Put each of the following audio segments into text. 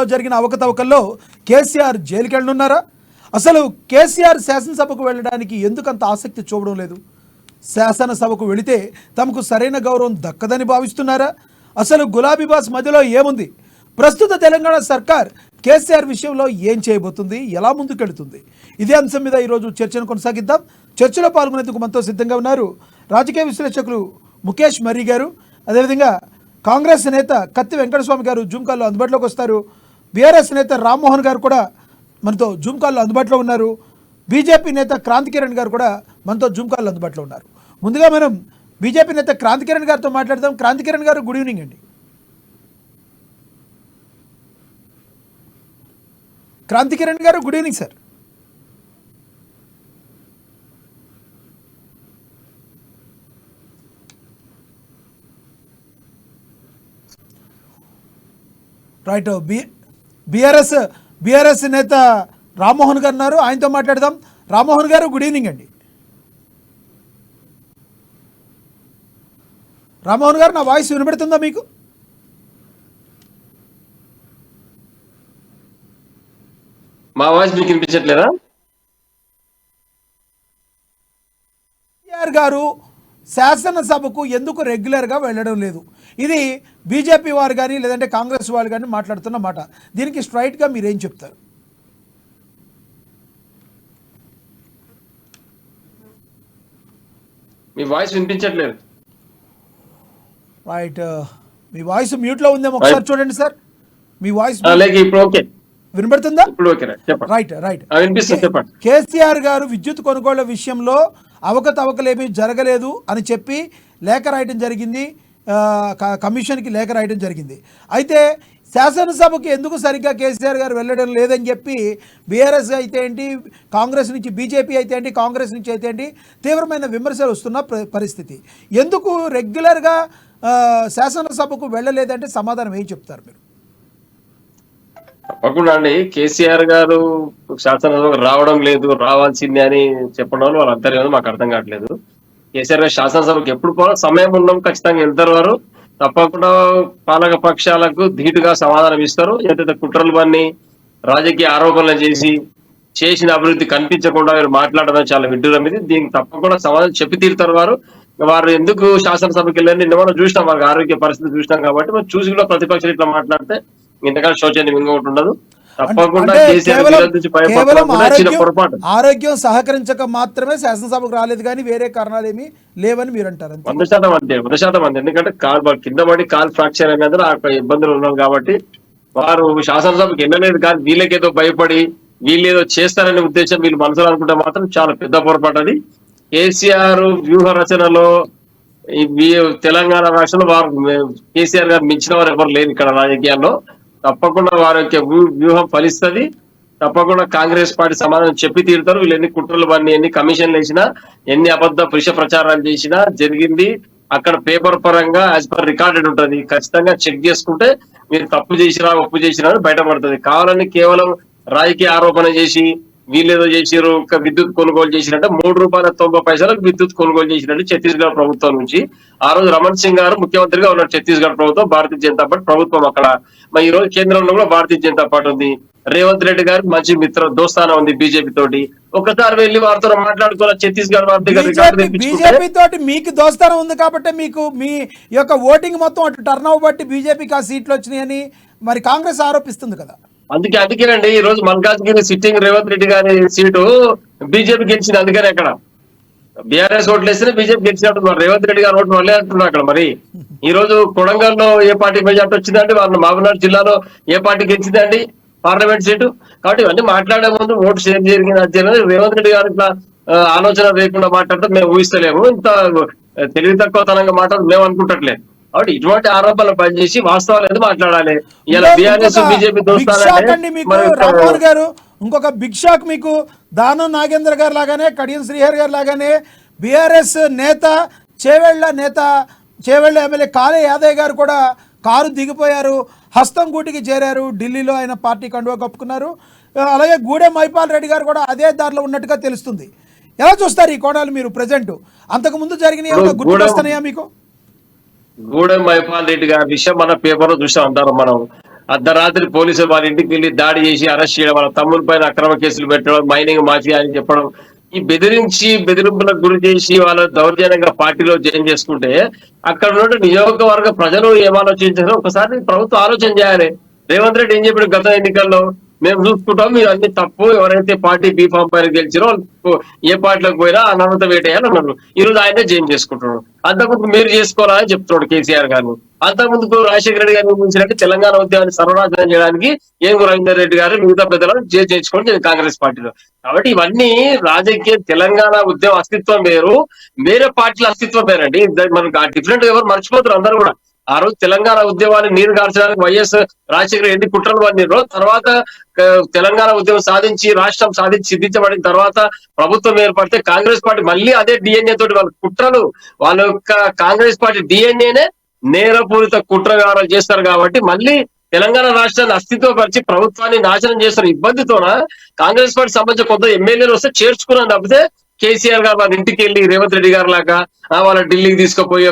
లో జరిగిన అవకతవకల్లో కేసీఆర్ జైలుకి వెళ్ళనున్నారా? అసలు కేసీఆర్ శాసనసభకు వెళ్ళడానికి ఎందుకంత ఆసక్తి చూపడం లేదు? శాసనసభకు వెళితే తమకు సరైన గౌరవం దక్కదని భావిస్తున్నారా? అసలు గులాబీ బాస్ మధ్యలో ఏముంది? ప్రస్తుత తెలంగాణ సర్కార్ కేసీఆర్ విషయంలో ఏం చేయబోతుంది, ఎలా ముందుకెళ్తుంది? ఇదే అంశం మీద ఈరోజు చర్చను కొనసాగిద్దాం. చర్చలో పాల్గొనేందుకు మనతో సిద్ధంగా ఉన్నారు రాజకీయ విశ్లేషకులు ముఖేష్ మర్రి గారు, అదేవిధంగా కాంగ్రెస్ నేత కత్తి వెంకటస్వామి గారు జూమ్ కాల్లో అందుబాటులోకి వస్తారు. బీఆర్ఎస్ నేత రామ్మోహన్ గారు కూడా మనతో జూమ్ కాల్లో అందుబాటులో ఉన్నారు. బీజేపీ నేత క్రాంతి కిరణ్ గారు కూడా మనతో జూమ్ కాల్లో అందుబాటులో ఉన్నారు. ముందుగా మనం బీజేపీ నేత క్రాంతి కిరణ్ గారితో మాట్లాడదాం. క్రాంతి కిరణ్ గారు, గుడ్ ఈవినింగ్ అండి. క్రాంతి కిరణ్ గారు, good evening sir. Right, BRS నేత రామ్మోహన్ గారు ఉన్నారు, ఆయనతో మాట్లాడదాం. రామ్మోహన్ గారు, గుడ్ ఈవినింగ్ అండి. రామ్మోహన్ గారు, నా వాయిస్ వినబడుతుందా మీకు? మా వాయిస్ మీకు వినిపించట్లేదా? కేసీఆర్ గారు శాసనసభకు ఎందుకు రెగ్యులర్గా వెళ్ళడం లేదు? ఇది బీజేపీ వారు కానీ లేదంటే కాంగ్రెస్ వాళ్ళు కానీ మాట్లాడుతున్న మాట. దీనికి స్ట్రైట్గా మీరేం చెప్తారు? మీ వాయిస్ వినిపించట్లేదు. రైట్, మీ వాయిస్ మ్యూట్లో ఉందేమో, ఒకసారి చూడండి సార్. మీ వాయిస్ ఇప్పుడు ఓకే వినబడుతుందా? ఇప్పుడు ఓకే, చెప్పండి. రైట్. వినిపిస్తుంది, చెప్పండి. కేసీఆర్ గారు విద్యుత్ కొనుగోళ్ల విషయంలో అవకతవకలేమీ జరగలేదు అని చెప్పి లేఖ రాయడం జరిగింది, కమిషన్కి లేఖ రాయడం జరిగింది. అయితే శాసనసభకు ఎందుకు సరిగ్గా కేసీఆర్ గారు వెళ్ళడం లేదని చెప్పి బీఆర్ఎస్ అయితే ఏంటి, కాంగ్రెస్ నుంచి బీజేపీ అయితే ఏంటి, కాంగ్రెస్ నుంచి అయితే ఏంటి తీవ్రమైన విమర్శలు వస్తున్న పరిస్థితి. ఎందుకు రెగ్యులర్గా శాసనసభకు వెళ్ళలేదంటే సమాధానం ఏం చెప్తారు మీరు? తప్పకుండా అండి, కేసీఆర్ గారు శాసనసభకు రావడం లేదు, రావాల్సిందే అని చెప్పడం వాళ్ళు అంతర్గతం మాకు అర్థం కావట్లేదు. కేసీఆర్ గారు శాసనసభకు ఎప్పుడు పోవాలి, సమయం ఉన్నాం, ఖచ్చితంగా వెళ్తారు. వారు తప్పకుండా పాలక పక్షాలకు ధీటుగా సమాధానం ఇస్తారు. ఏదైతే కుట్రలు పన్ని రాజకీయ ఆరోపణలు చేసిన అభివృద్ధి కనిపించకుండా మీరు మాట్లాడడం చాలా విడ్డూరం. ఇది దీనికి తప్పకుండా సమాధానం చెప్పి తీరుతారు. వారు ఎందుకు శాసనసభకి వెళ్ళారు, నిన్న మనం చూసినాం, వారికి ఆరోగ్య పరిస్థితి చూసినాం. కాబట్టి మనం చూసి కూడా ప్రతిపక్షాలు ఇట్లా మాట్లాడితే ఇంతకాలం శోచనీయం ఇంకొకటి ఉండదు. తప్పకుండా ఆరోగ్యం సహకరించక మాత్రమే శాసనసభకు రాలేదు కానీ వేరే కారణాలు ఏమీ లేవని మీరు అంటారు? 100% అంతే. ఎందుకంటే కింద పడి కాల్ ఫ్రాక్చర్ అనేది ఆ ఇబ్బందులు ఉన్నాం కాబట్టి వారు శాసనసభకు వెళ్ళలేదు. కానీ వీళ్ళకేదో భయపడి వీళ్ళేదో చేస్తారనే ఉద్దేశం వీళ్ళు మనసులో అనుకుంటే మాత్రం చాలా పెద్ద పొరపాటు అది. కేసీఆర్ వ్యూహ రచనలో తెలంగాణ రాష్ట్రంలో వారు కేసీఆర్ గారు మించిన వారు ఎవరు లేరు ఇక్కడ రాజకీయాల్లో. తప్పకుండా వారి యొక్క వ్యూహం ఫలిస్తుంది. తప్పకుండా కాంగ్రెస్ పార్టీ సమాధానం చెప్పి తీరుతారు. వీళ్ళు ఎన్ని కుట్రలు పని, ఎన్ని కమిషన్లు వేసినా, ఎన్ని అబద్ధ పురుష ప్రచారాలు చేసినా జరిగింది అక్కడ పేపర్ పరంగా యాజ్ పర్ రికార్డెడ్ ఉంటుంది. ఖచ్చితంగా చెక్ చేసుకుంటే మీరు తప్పు చేసినా ఒప్పు చేసినా బయటపడుతుంది. కావాలని కేవలం రాజకీయ ఆరోపణ చేసి వీళ్ళేదో చేసిరు, విద్యుత్ కొనుగోలు చేసినట్టు ₹3.90 విద్యుత్ కొనుగోలు చేసినట్టు ఛత్తీస్గఢ్ ప్రభుత్వం నుంచి ఆ రోజు రమణ్ సింగ్ గారు ముఖ్యమంత్రిగా ఉన్నారు. ఛత్తీస్గఢ్ ప్రభుత్వం, భారతీయ జనతా పార్టీ ప్రభుత్వం అక్కడ. మరి ఈ రోజు కేంద్రంలో కూడా భారతీయ జనతా పార్టీ ఉంది. రేవంత్ రెడ్డి గారికి మంచి దోస్తానం ఉంది బీజేపీ తోటి. ఒకసారి వెళ్ళి వారితో మాట్లాడుకోవాలి. ఛత్తీస్గఢ్ బీజేపీ తోటి మీకు దోస్తానం ఉంది కాబట్టి మీకు మీ యొక్క ఓటింగ్ మొత్తం అటు టర్న్ బట్టి బీజేపీకి ఆ సీట్లు వచ్చినాయని మరి కాంగ్రెస్ ఆరోపిస్తుంది కదా. అందుకేనండి ఈ రోజు మల్కాజ్గిరి సిట్టింగ్ రేవంత్ రెడ్డి గారి సీటు బీజేపీ గెలిచింది. అందుకని అక్కడ బీఆర్ఎస్ ఓట్లు వేస్తేనే బీజేపీ గెలిచినట్టు, మరి రేవంత్ రెడ్డి గారు ఓట్లు వల్లే అంటున్నారు అక్కడ. మరి ఈ రోజు కొడంగల్లో ఏ పార్టీ మెజార్టీ వచ్చిందండి, వాళ్ళ మహబూబ్నగర్ జిల్లాలో ఏ పార్టీ గెలిచిందండి పార్లమెంట్ సీటు. కాబట్టి ఇవన్నీ మాట్లాడే ముందు ఓటు షేర్ జరిగింది. రేవంత్ రెడ్డి గారు ఇట్లా ఆలోచన లేకుండా మాట్లాడటం మేము ఊహిస్తలేము. ఇంత తెలివి తక్కువతనంగా మాట్లాడడం మేము అనుకుంటట్లేదు. కాబట్టి ఇటువంటి ఆరోపణలు పనిచేసి వాస్తవాలు ఎందుకు మాట్లాడాలి? ఇలా బీఆర్ఎస్ బీజేపీ రామ్మోహన్ గారు, ఇంకొక బిగ్ షాక్ మీకు. దానం నాగేంద్ర గారు లాగానే, కడియం శ్రీహరి గారు లాగానే బీఆర్ఎస్ నేత చేవెళ్ళ ఎమ్మెల్యే కాళే యాదయ్య గారు కూడా కారు దిగిపోయారు, హస్తం గూటికి చేరారు. ఢిల్లీలో ఆయన పార్టీ కండువా కప్పుకున్నారు. అలాగే గూడెం మైపాల్ రెడ్డి గారు కూడా అదే దారిలో ఉన్నట్టుగా తెలుస్తుంది. ఎలా చూస్తారు ఈ కోణాలు మీరు? ప్రజెంట్ అంతకుముందు జరిగిన గుర్తులు వస్తున్నాయా మీకు? గూడెం మైపాల్ రెడ్డి గారి విషయం మన పేపర్ లో చూసాం అంటారు. మనం అర్ధరాత్రి పోలీసులు వాళ్ళ ఇంటికి వెళ్ళి దాడి చేసి అరెస్ట్ చేయడం, వాళ్ళ తమ్ముడి పైన అక్రమ కేసులు పెట్టడం, మైనింగ్ మాఫియా అని చెప్పడం, ఈ బెదిరింపులకు గురి చేసి వాళ్ళ దౌర్జన్యంగా పార్టీలో జాయిన్ చేసుకుంటే అక్కడ నుండి నియోజకవర్గ ప్రజలు ఏం ఆలోచించారో ఒకసారి ప్రభుత్వం ఆలోచన చేయాలి. రేవంత్ రెడ్డి ఏం చెప్పాడు గత ఎన్నికల్లో, మేము చూసుకుంటాం, మీరు అన్ని తప్పు, ఎవరైతే పార్టీ బీఫామ్ పైన గెలిచారో ఏ పార్టీలోకి పోయినా అనర్హత వేటేయాలి అన్నారు. ఈ రోజు ఆయనే జైన్ చేసుకుంటున్నాడు. అంతకుముందు మీరు చేసుకోవాలని చెప్తున్నాడు కేసీఆర్ గారు. అంతకుముందుకు రాజశేఖర రెడ్డి గారిని నిర్మించినట్టు తెలంగాణ ఉద్యమాన్ని సర్వనాశనం చేయడానికి ఏనుగు రవీందర్ రెడ్డి గారు మిగతా పెద్దలను చేయించుకోవడం కాంగ్రెస్ పార్టీలో. కాబట్టి ఇవన్నీ రాజకీయ తెలంగాణ ఉద్యమ అస్తిత్వం వేరు, వేరే పార్టీల అస్తిత్వం వేరండి. మనకు డిఫరెంట్ ఎవరు మర్చిపోతారు అందరూ కూడా. ఆ రోజు తెలంగాణ ఉద్యమాన్ని నీరు గార్చడానికి వైఎస్ రాజశేఖర రెడ్డి కుట్రలు పడినారు. తర్వాత తెలంగాణ ఉద్యమం సాధించి రాష్ట్రం సిద్ధించబడిన తర్వాత ప్రభుత్వం ఏర్పడితే కాంగ్రెస్ పార్టీ మళ్ళీ అదే డిఎన్ఏ తోటి వాళ్ళ కుట్రలు, వాళ్ళ యొక్క కాంగ్రెస్ పార్టీ డిఎన్ఏనే నేరపూరిత కుట్రగారాలు చేస్తారు. కాబట్టి మళ్ళీ తెలంగాణ రాష్ట్రాన్ని అస్తిత్వపరిచి ప్రభుత్వాన్ని నాశనం చేస్తున్న ఇబ్బందితోన కాంగ్రెస్ పార్టీ సంబంధించిన కొంత ఎమ్మెల్యేలు వస్తే చేర్చుకున్నాను తప్పితే కేసీఆర్ గారు వాళ్ళ ఇంటికి వెళ్ళి రేవంత్ రెడ్డి గారు లాగా వాళ్ళ ఢిల్లీకి తీసుకుపోయి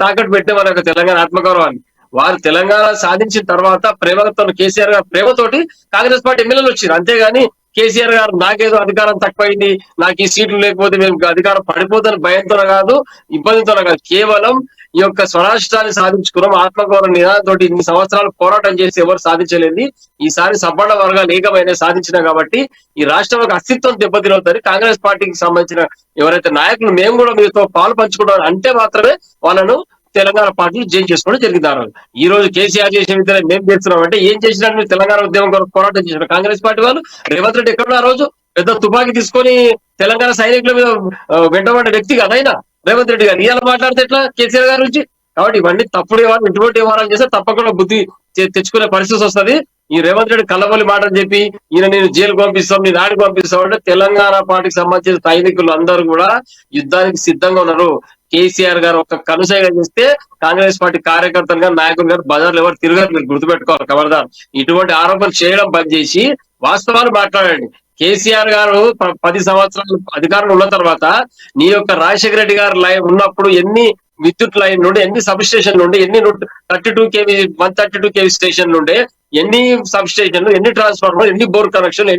తాకట్టు పెట్టే వాళ్ళ యొక్క తెలంగాణ ఆత్మగౌరవాన్ని. వారు తెలంగాణ సాధించిన తర్వాత ప్రేమతో కేసీఆర్ గారు ప్రేమతోటి కాంగ్రెస్ పార్టీ ఎమ్మెల్యేలు వచ్చారు. అంతేగాని కేసీఆర్ గారు నాకేదో అధికారం తక్కువైంది, నాకు ఈ సీట్లు లేకపోతే మేము అధికారం పడిపోతుందని భయంతోనే కాదు, ఇబ్బందితోనే కాదు, కేవలం ఈ యొక్క స్వరాష్ట్రాన్ని సాధించుకున్నాం ఆత్మగౌరవ నినాదంతో ఇన్ని సంవత్సరాలు పోరాటం చేసి ఎవరు సాధించలేదు. ఈసారి సబ్బండ వర్గాలు ఏకమైన సాధించిన కాబట్టి ఈ రాష్ట్రం యొక్క అస్తిత్వం దెబ్బతినవుతుంది. కాంగ్రెస్ పార్టీకి సంబంధించిన ఎవరైతే నాయకులు మేము కూడా మీతో పాలు పంచుకుంటాం అంటే మాత్రమే వాళ్ళను తెలంగాణ పార్టీలు జైన్ చేసుకోవడం జరిగింది. ఈ రోజు కేసీఆర్ చేసిన విధంగా మేము చేస్తున్నాం అంటే ఏం చేసినట్టు మీరు తెలంగాణ ఉద్యమం కొరకు పోరాటం చేసిన కాంగ్రెస్ పార్టీ వాళ్ళు. రేవంత్ రెడ్డి ఎక్కడ ఆ రోజు పెద్ద తుపాకీ తీసుకొని తెలంగాణ సైనికుల మీద వెంటబడ్డ వ్యక్తి కదైనా రేవంత్ రెడ్డి గారు. ఇవాళ మాట్లాడితే ఎట్లా కేసీఆర్ గారి నుంచి? కాబట్టి ఇవన్నీ తప్పుడు వ్యవహారం, ఇటువంటి వ్యవహారాలు చేస్తే తప్పకుండా బుద్ధి తెచ్చుకునే పరిస్థితి వస్తుంది. ఈ రేవంత్ రెడ్డి కళ్ళబొల్లి మాటలు చెప్పి ఈయన నేను జైలుకు పంపిస్తాం, నేను ఆడికి పంపిస్తాం అంటే తెలంగాణ పార్టీకి సంబంధించిన సైనికులు అందరూ కూడా యుద్ధానికి సిద్ధంగా ఉన్నారు. కేసీఆర్ గారు ఒక కనుసైగ చేస్తే కాంగ్రెస్ పార్టీ కార్యకర్తలు గారు నాయకులు గారు బజార్లు ఎవరు తిరగరు. మీరు గుర్తుపెట్టుకోవాలి ఖబర్దార్. ఇటువంటి ఆరోపణలు చేయడం బంద్ చేసి వాస్తవాలు మాట్లాడండి. కేసీఆర్ గారు 10 సంవత్సరాలు అధికారంలో ఉన్న తర్వాత నీ యొక్క రాజశేఖర రెడ్డి గారు ఉన్నప్పుడు ఎన్ని విద్యుత్ లైన్ నుండి, ఎన్ని సబ్ స్టేషన్ నుండి, ఎన్ని 32 kV 132 kV స్టేషన్ నుండి, ఎన్ని సబ్ స్టేషన్లు, ఎన్ని ట్రాన్స్ఫార్మర్, ఎన్ని బోర్ కనెక్షన్లు,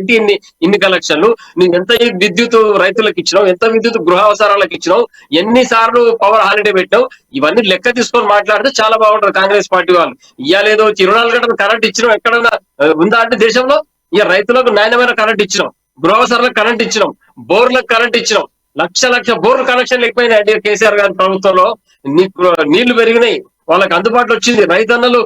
ఇన్ని కనెక్షన్లు, నువ్వు ఎంత విద్యుత్ రైతులకు ఇచ్చినావు, ఎంత విద్యుత్ గృహ అవసరాలకు ఇచ్చినావు, ఎన్నిసార్లు పవర్ హాలిడే పెట్టినావు, ఇవన్నీ లెక్క తీసుకొని మాట్లాడితే చాలా బాగుంటది కాంగ్రెస్ పార్టీ వాళ్ళు. ఇయ్యాలేదో 24 గంటలు కరెంట్ ఇచ్చినాం ఎక్కడన్నా ఉందా అంటే దేశంలో? ఇక రైతులకు నాణ్యమైన కరెంట్ ఇచ్చినాం, గృహ అవసరాలకు కరెంట్ ఇచ్చినాం, బోర్లకు కరెంట్ ఇచ్చినాం. లక్ష బోర్లు కనెక్షన్ లేకపోయినాయి కేసీఆర్ గారి ప్రభుత్వంలో. నీళ్లు పెరిగినాయి, వాళ్ళకి అందుబాటులో వచ్చింది, రైతన్నలు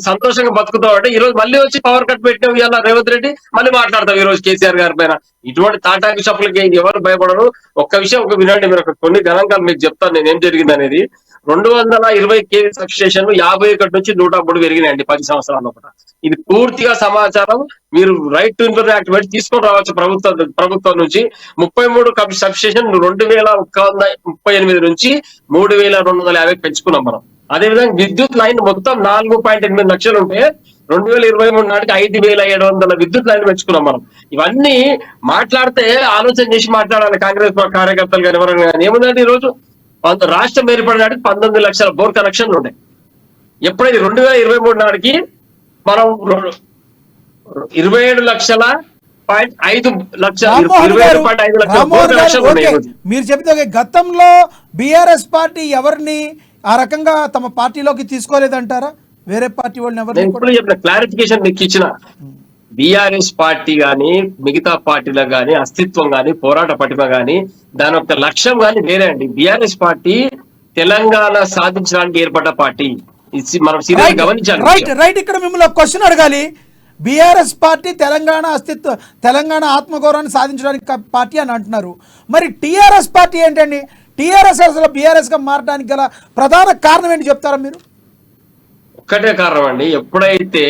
సంతోషంగా బతుకుతాం అంటే ఈ రోజు మళ్ళీ వచ్చి పవర్ కట్ పెట్టినాం. ఇవాళ రేవంత్ రెడ్డి మళ్ళీ మాట్లాడతాం ఈ రోజు కేసీఆర్ గారి పైన. ఇటువంటి తాటాకి షప్పులకి ఎవరు భయపడరు. ఒక్క విషయం వినండి, మీరు కొన్ని గణాంకాలు మీకు చెప్తాను నేను ఏం జరిగింది అనేది. 220 kV సబ్ స్టేషన్లు 51 నుంచి 103 పెరిగినాయండి 10 సంవత్సరాల లోపల. ఇది పూర్తిగా సమాచారం మీరు రైట్ టు ఇన్ఫర్మేషన్ యాక్ట్ పెట్టి తీసుకొని రావచ్చు ప్రభుత్వం నుంచి. 33 సబ్ స్టేషన్ 2138 నుంచి 3250 పెంచుకున్నాం మనం. అదేవిధంగా విద్యుత్ లైన్ మొత్తం 4.8 లక్షలు ఉంటే 2023 నాటికి 5700 విద్యుత్ లైన్ పెంచుకున్నాం మనం. ఇవన్నీ మాట్లాడితే ఆలోచన చేసి మాట్లాడాలి కాంగ్రెస్ కార్యకర్తలు కానీ ఎవరైనా కానీ. ఏముందంటే ఈ రోజు రాష్ట్రం ఏర్పడినాటికి 19 లక్షల బోర్ కనెక్షన్లు ఉన్నాయి. ఎప్పుడైతే 2023 నాటికి మనం 27.5 మీరు చెప్తే గతంలో బీఆర్ఎస్ పార్టీ ఎవరిని ఆ రకంగా తమ పార్టీలోకి తీసుకోలేదంటారా? వేరే పార్టీ వాళ్ళని ఎవరు చెప్పిన క్లారిఫికేషన్ మీకు ఇచ్చిన. బీఆర్ఎస్ పార్టీ గాని మిగతా పార్టీలకు గాని అస్తిత్వం గాని పోరాట పటిమ గాని దాని యొక్క లక్ష్యం గాని వేరే అండి. బీఆర్ఎస్ పార్టీ తెలంగాణ సాధించడానికి ఏర్పడ్డ పార్టీ, మనం సీరియస్ గమనించాలి. రైట్. ఇక్కడ మిమ్మల్ని క్వశ్చన్ అడగాలి. బీఆర్ఎస్ పార్టీ తెలంగాణ ఆత్మగౌరవాన్ని సాధించడానికి పార్టీ అని అంటున్నారు. మరి టీఆర్ఎస్ పార్టీ ఏంటండి? టీఆర్ఎస్ అసలు బీఆర్ఎస్ గా మారడానికి గల ప్రధాన కారణం ఏంటి చెప్తారా మీరు? ఒక్కటే కారణం అండి, ఎప్పుడైతే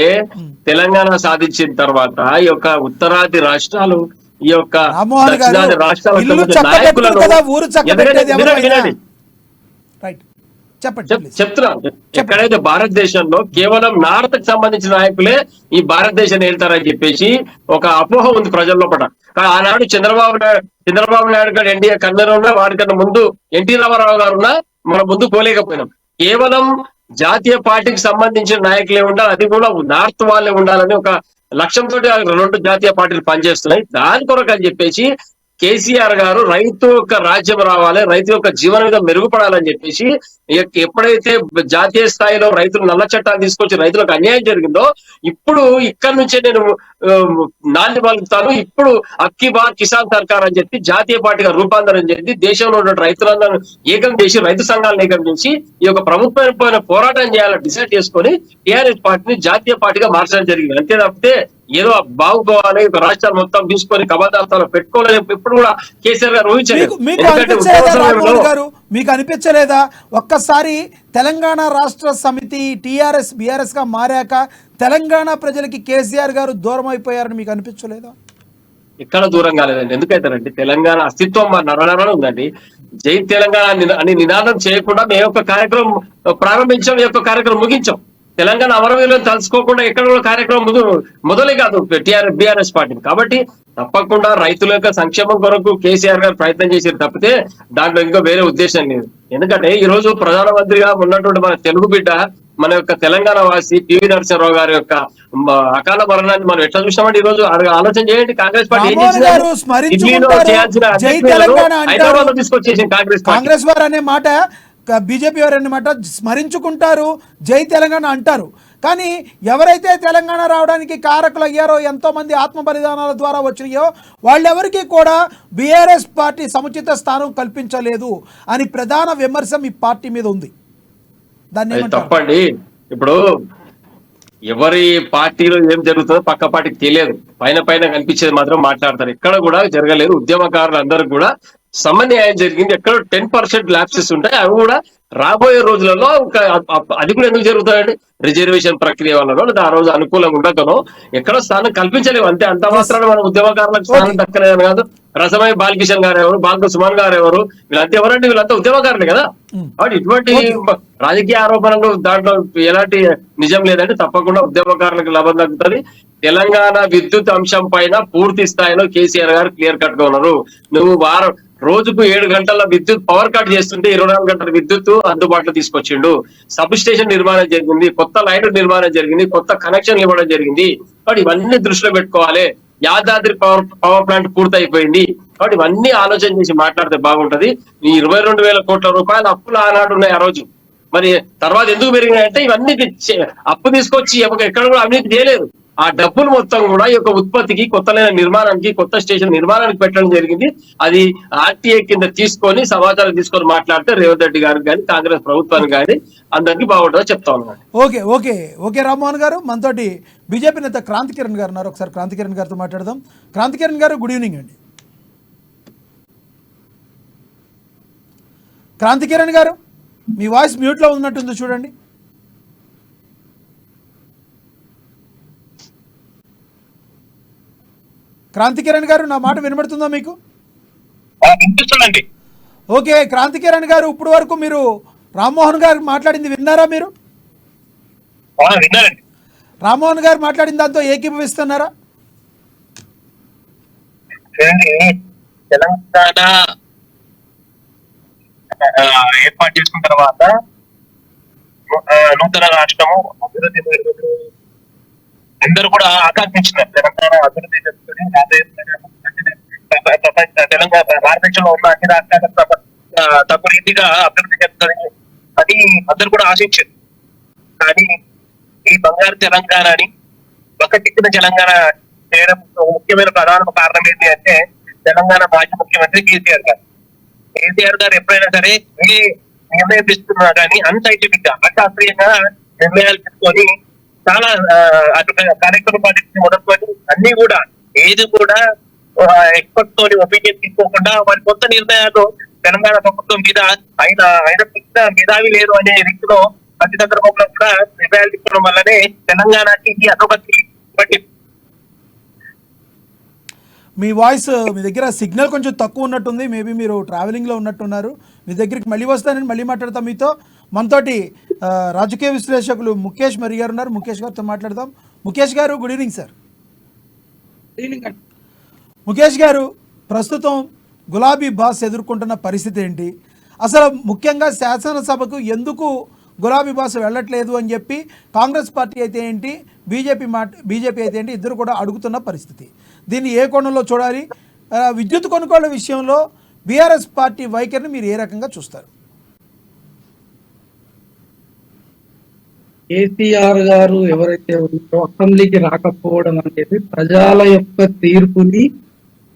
తెలంగాణ సాధించిన తర్వాత ఈ యొక్క ఉత్తరాది రాష్ట్రాలు, ఈ యొక్క దక్షిణాది రాష్ట్రాల చెప్తున్నా, ఎక్కడైతే భారతదేశంలో కేవలం నార్త్ కి సంబంధించిన నాయకులే ఈ భారతదేశాన్ని వెళ్తారని చెప్పేసి ఒక అపోహ ఉంది ప్రజల లోపల. ఆనాడు చంద్రబాబు నాయుడు గారు ఎన్డీఏ కన్వీనర్ ఉన్నా, వారికన్నా ముందు ఎన్టీ రామారావు గారు ఉన్నా మనం ముందు పోలేకపోయినాం. కేవలం జాతీయ పార్టీకి సంబంధించిన నాయకులే ఉండాలి, అది కూడా నార్త్ వాళ్ళే ఉండాలని ఒక లక్ష్యంతో రెండు జాతీయ పార్టీలు పనిచేస్తున్నాయి. దాని కొరకు అని చెప్పేసి కేసీఆర్ గారు రైతు యొక్క రాజ్యం రావాలి, రైతు యొక్క జీవన విధానం మెరుగుపడాలని చెప్పేసి ఎప్పుడైతే జాతీయ స్థాయిలో రైతులు నల్ల చట్టాలు తీసుకొచ్చి రైతులకు అన్యాయం జరిగిందో, ఇప్పుడు ఇక్కడ నుంచే నేను నాంది పలుకుతాను. ఇప్పుడు అక్కి బార్ కిసాన్ సర్కార్ అని చెప్పి జాతీయ పార్టీగా రూపాంతరం చెంది దేశంలో ఉన్న రైతులందరూ ఏకం చేసి, రైతు సంఘాలను ఏకం చేసి ఈ యొక్క ప్రభుత్వం పైన పోరాటం చేయాలని డిసైడ్ చేసుకొని టీఆర్ఎస్ పార్టీని జాతీయ పార్టీగా మార్చడం జరిగింది. అంతే తప్పితే ఏదో బాగుకోవాలి ఒక రాష్ట్రాలు మొత్తం తీసుకొని కబదాస్తాలో పెట్టుకోవాలని ఇప్పుడు కూడా కేసీఆర్ గారు ఊహించలేదు. మీకు అనిపించలేదా ఒక్కసారి తెలంగాణ రాష్ట్ర సమితి టీఆర్ఎస్ బీఆర్ఎస్ గా మారాక తెలంగాణ ప్రజలకి కేసీఆర్ గారు దూరం అయిపోయారని మీకు అనిపించలేదా? ఎక్కడ దూరం కాలేదండి. ఎందుకైతారండి, తెలంగాణ అస్తిత్వం మా నరనరలో ఉందండి. జై తెలంగాణ అని నినాదం చేయకుండా మేము యొక్క కార్యక్రమం ప్రారంభించాం, ఈ యొక్క కార్యక్రమం ముగించాం. తెలంగాణ అమరవీరులను తలుచుకోకుండా ఎక్కడ కూడా కార్యక్రమం మొదలే కాదు బీఆర్ఎస్ పార్టీని. కాబట్టి తప్పకుండా రైతుల యొక్క సంక్షేమం కొరకు కేసీఆర్ గారు ప్రయత్నం చేశారు తప్పితే దాంట్లో ఇంకో వేరే ఉద్దేశం లేదు. ఎందుకంటే ఈ రోజు ప్రధానమంత్రిగా ఉన్నటువంటి మన తెలుగు బిడ్డ, మన యొక్క తెలంగాణ వాసి పివి నరసింహరావు గారి యొక్క అకాల మరణాన్ని మనం ఎట్లా చూసామంటే ఈ రోజు ఆలోచన చేయండి. కాంగ్రెస్ పార్టీ ఏం చేసింది? ఢిల్లీలో చేయాల్సిన హైదరాబాద్ లో తీసుకొచ్చేసింది కాంగ్రెస్ వారు అనే మాట, బీజేపీ వారు అన్నమాట స్మరించుకుంటారు, జై తెలంగాణ అంటారు. కానీ ఎవరైతే తెలంగాణ రావడానికి కారకులు అయ్యారో, ఎంతో మంది ఆత్మ బలిదానాల ద్వారా వచ్చినాయో వాళ్ళెవరికి కూడా బీఆర్ఎస్ పార్టీ సముచిత స్థానం కల్పించలేదు అని ప్రధాన విమర్శ ఈ పార్టీ మీద ఉంది. దాన్ని తప్పండి. ఇప్పుడు ఎవరి పార్టీలో ఏం జరుగుతుందో పక్క పార్టీకి తెలియదు, పైన పైన కనిపించేది మాత్రం మాట్లాడతారు. ఎక్కడ కూడా జరగలేదు. ఉద్యమకారులు అందరూ కూడా సమన్యాయం జరిగింది. ఎక్కడ 10% ల్యాప్సెస్ ఉంటాయి, అవి కూడా రాబోయే రోజులలో అది కూడా ఎందుకు జరుగుతాయండి? రిజర్వేషన్ ప్రక్రియ వల్లనో లేదా ఆ రోజు అనుకూలంగా ఉండకనో ఎక్కడో స్థానం కల్పించలేవు. అంతే. అంత మాత్రాన మన ఉద్యమకారులకు స్థానం దక్కలేదని కాదు. రసమై బాలకిషన్ గారు ఎవరు, బాలక సుమన్ గారు ఎవరు, వీళ్ళంతా ఎవరండి? వీళ్ళంతా ఉద్యమకారులే కదా. కాబట్టి ఇటువంటి రాజకీయ ఆరోపణలు దాంట్లో ఎలాంటి నిజం లేదంటే తప్పకుండా ఉద్యమకారులకు లాభం దక్కుతుంది. తెలంగాణ విద్యుత్ అంశం పైన పూర్తి స్థాయిలో కేసీఆర్ గారు క్లియర్ కట్ గా ఉన్నారు. నువ్వు రోజుకు 7 గంటల విద్యుత్ పవర్ కట్ చేస్తుంటే 24 గంటల విద్యుత్ అందుబాటులో తీసుకొచ్చిండు. సబ్ స్టేషన్ నిర్మాణం జరిగింది, కొత్త లైన్ల నిర్మాణం జరిగింది, కొత్త కనెక్షన్లు ఇవ్వడం జరిగింది. కాబట్టి ఇవన్నీ దృష్టిలో పెట్టుకోవాలి. యాదాద్రి పవర్ ప్లాంట్ పూర్తయిపోయింది. కాబట్టి ఇవన్నీ ఆలోచన చేసి మాట్లాడితే బాగుంటది. ఈ 22,000 కోట్ల రూపాయల అప్పులు ఆనాడు ఉన్నాయి ఆ రోజు. మరి తర్వాత ఎందుకు పెరిగినాయంటే ఇవన్నీ అప్పు తీసుకొచ్చి ఎక్కడ కూడా అవినీతి చేయలేదు. ఆ డబ్బులు మొత్తం కూడా ఈ యొక్క ఉత్పత్తికి, కొత్త లైన్ నిర్మాణానికి, కొత్త స్టేషన్ నిర్మాణానికి పెట్టడం జరిగింది. అది ఆర్టీఐ కింద తీసుకొని సమాచారం తీసుకొని మాట్లాడితే రేవంత్ రెడ్డి గారికి కానీ కాంగ్రెస్ ప్రభుత్వానికి కానీ అందరికీ బాగుంటుందో చెప్తా ఉన్నాను. ఓకే ఓకే ఓకే రామ్మోహన్ గారు, మనతోటి బీజేపీ నేత క్రాంతి కిరణ్ గారు ఉన్నారు. ఒకసారి క్రాంతి కిరణ్ గారితో మాట్లాడదాం. క్రాంతి కిరణ్ గారు, గుడ్ ఈవినింగ్ అండి. క్రాంతి కిరణ్ గారు, మీ వాయిస్ మ్యూట్లో ఉన్నట్టుంది, చూడండి. క్రాంతి కిరణ్ గారు, నా మాట వినబడుతుందా మీకు? ఓకే క్రాంతి కిరణ్ గారు, ఇప్పుడు వరకు మీరు రామ్మోహన్ గారు మాట్లాడింది విన్నారా? మీరు రామ్మోహన్ గారు మాట్లాడిన దాంతో ఏకీభవిస్తున్నారా? తెలంగాణ ఏర్పాటు చేసుకున్న తర్వాత నూతన రాష్ట్రము అభివృద్ధి అందరూ కూడా ఆకాంక్షించినారు. తెలంగాణ అభివృద్ధి చెందుతుంది, తెలంగాణ భారతదేశంలో ఉన్న అన్ని రాష్ట్రాలకు తక్కువ రీతిగా అభివృద్ధి చెందుతుంది అని అందరూ కూడా ఆశించారు. కానీ ఈ బంగారు తెలంగాణని ఒకటిక్కిన తెలంగాణ చేయడం ముఖ్యమైన ప్రధాన కారణం ఏంటి అంటే తెలంగాణ మాజీ ముఖ్యమంత్రి కేసీఆర్ గారు. కేసీఆర్ గారు ఎప్పుడైనా సరే ఏ నిర్ణయం తీసుకున్నా కానీ అన్సైంటిఫిక్ గా, అశాస్త్రీయంగా నిర్ణయాలు తీసుకొని చాలా అటు కార్యక్రమ పార్టీ మొదలుకొని అన్ని కూడా ఏది కూడా ఎక్స్పర్ట్ తోని ఒపీనియన్ తీసుకోకుండా వారి కొత్త నిర్ణయాలు తెలంగాణ ప్రభుత్వం మీద ఆయన మేధావి లేదు అనే రీతిలో ప్రతి సందర్భంలో కూడా నిర్ణయాలు తీసుకోవడం వల్లనే తెలంగాణకి ఈ అధోగతి పట్టింది. మీ వాయిస్, మీ దగ్గర సిగ్నల్ కొంచెం తక్కువ ఉన్నట్టుంది. మేబీ మీరు ట్రావెలింగ్లో ఉన్నట్టున్నారు. మీ దగ్గరికి మళ్ళీ వస్తానని మళ్ళీ మాట్లాడతాం మీతో. మనతోటి రాజకీయ విశ్లేషకులు ముఖేష్ మరి గారు ఉన్నారు. ముఖేష్ గారితో మాట్లాడదాం. ముఖేష్ గారు, good evening sir. Good evening అండి. ముఖేష్ గారు, ప్రస్తుతం గులాబీ బాస్ ఎదుర్కొంటున్న పరిస్థితి ఏంటి? అసలు ముఖ్యంగా శాసనసభకు ఎందుకు గులాబీ బాస్ వెళ్ళట్లేదు అని చెప్పి కాంగ్రెస్ పార్టీ అయితే ఏంటి, బీజేపీ అయితే ఏంటి, ఇద్దరు కూడా అడుగుతున్న పరిస్థితి. దీన్ని ఏ కోణంలో చూడాలి? విద్యుత్ కొనుగోళ్ల విషయంలో బీఆర్ఎస్ పార్టీ వైఖరిని మీరు ఏ రకంగా చూస్తారు? కేసీఆర్ గారు ఎవరైతే ఉన్నారో అసెంబ్లీకి రాకపోవడం అనేది ప్రజల యొక్క తీర్పుని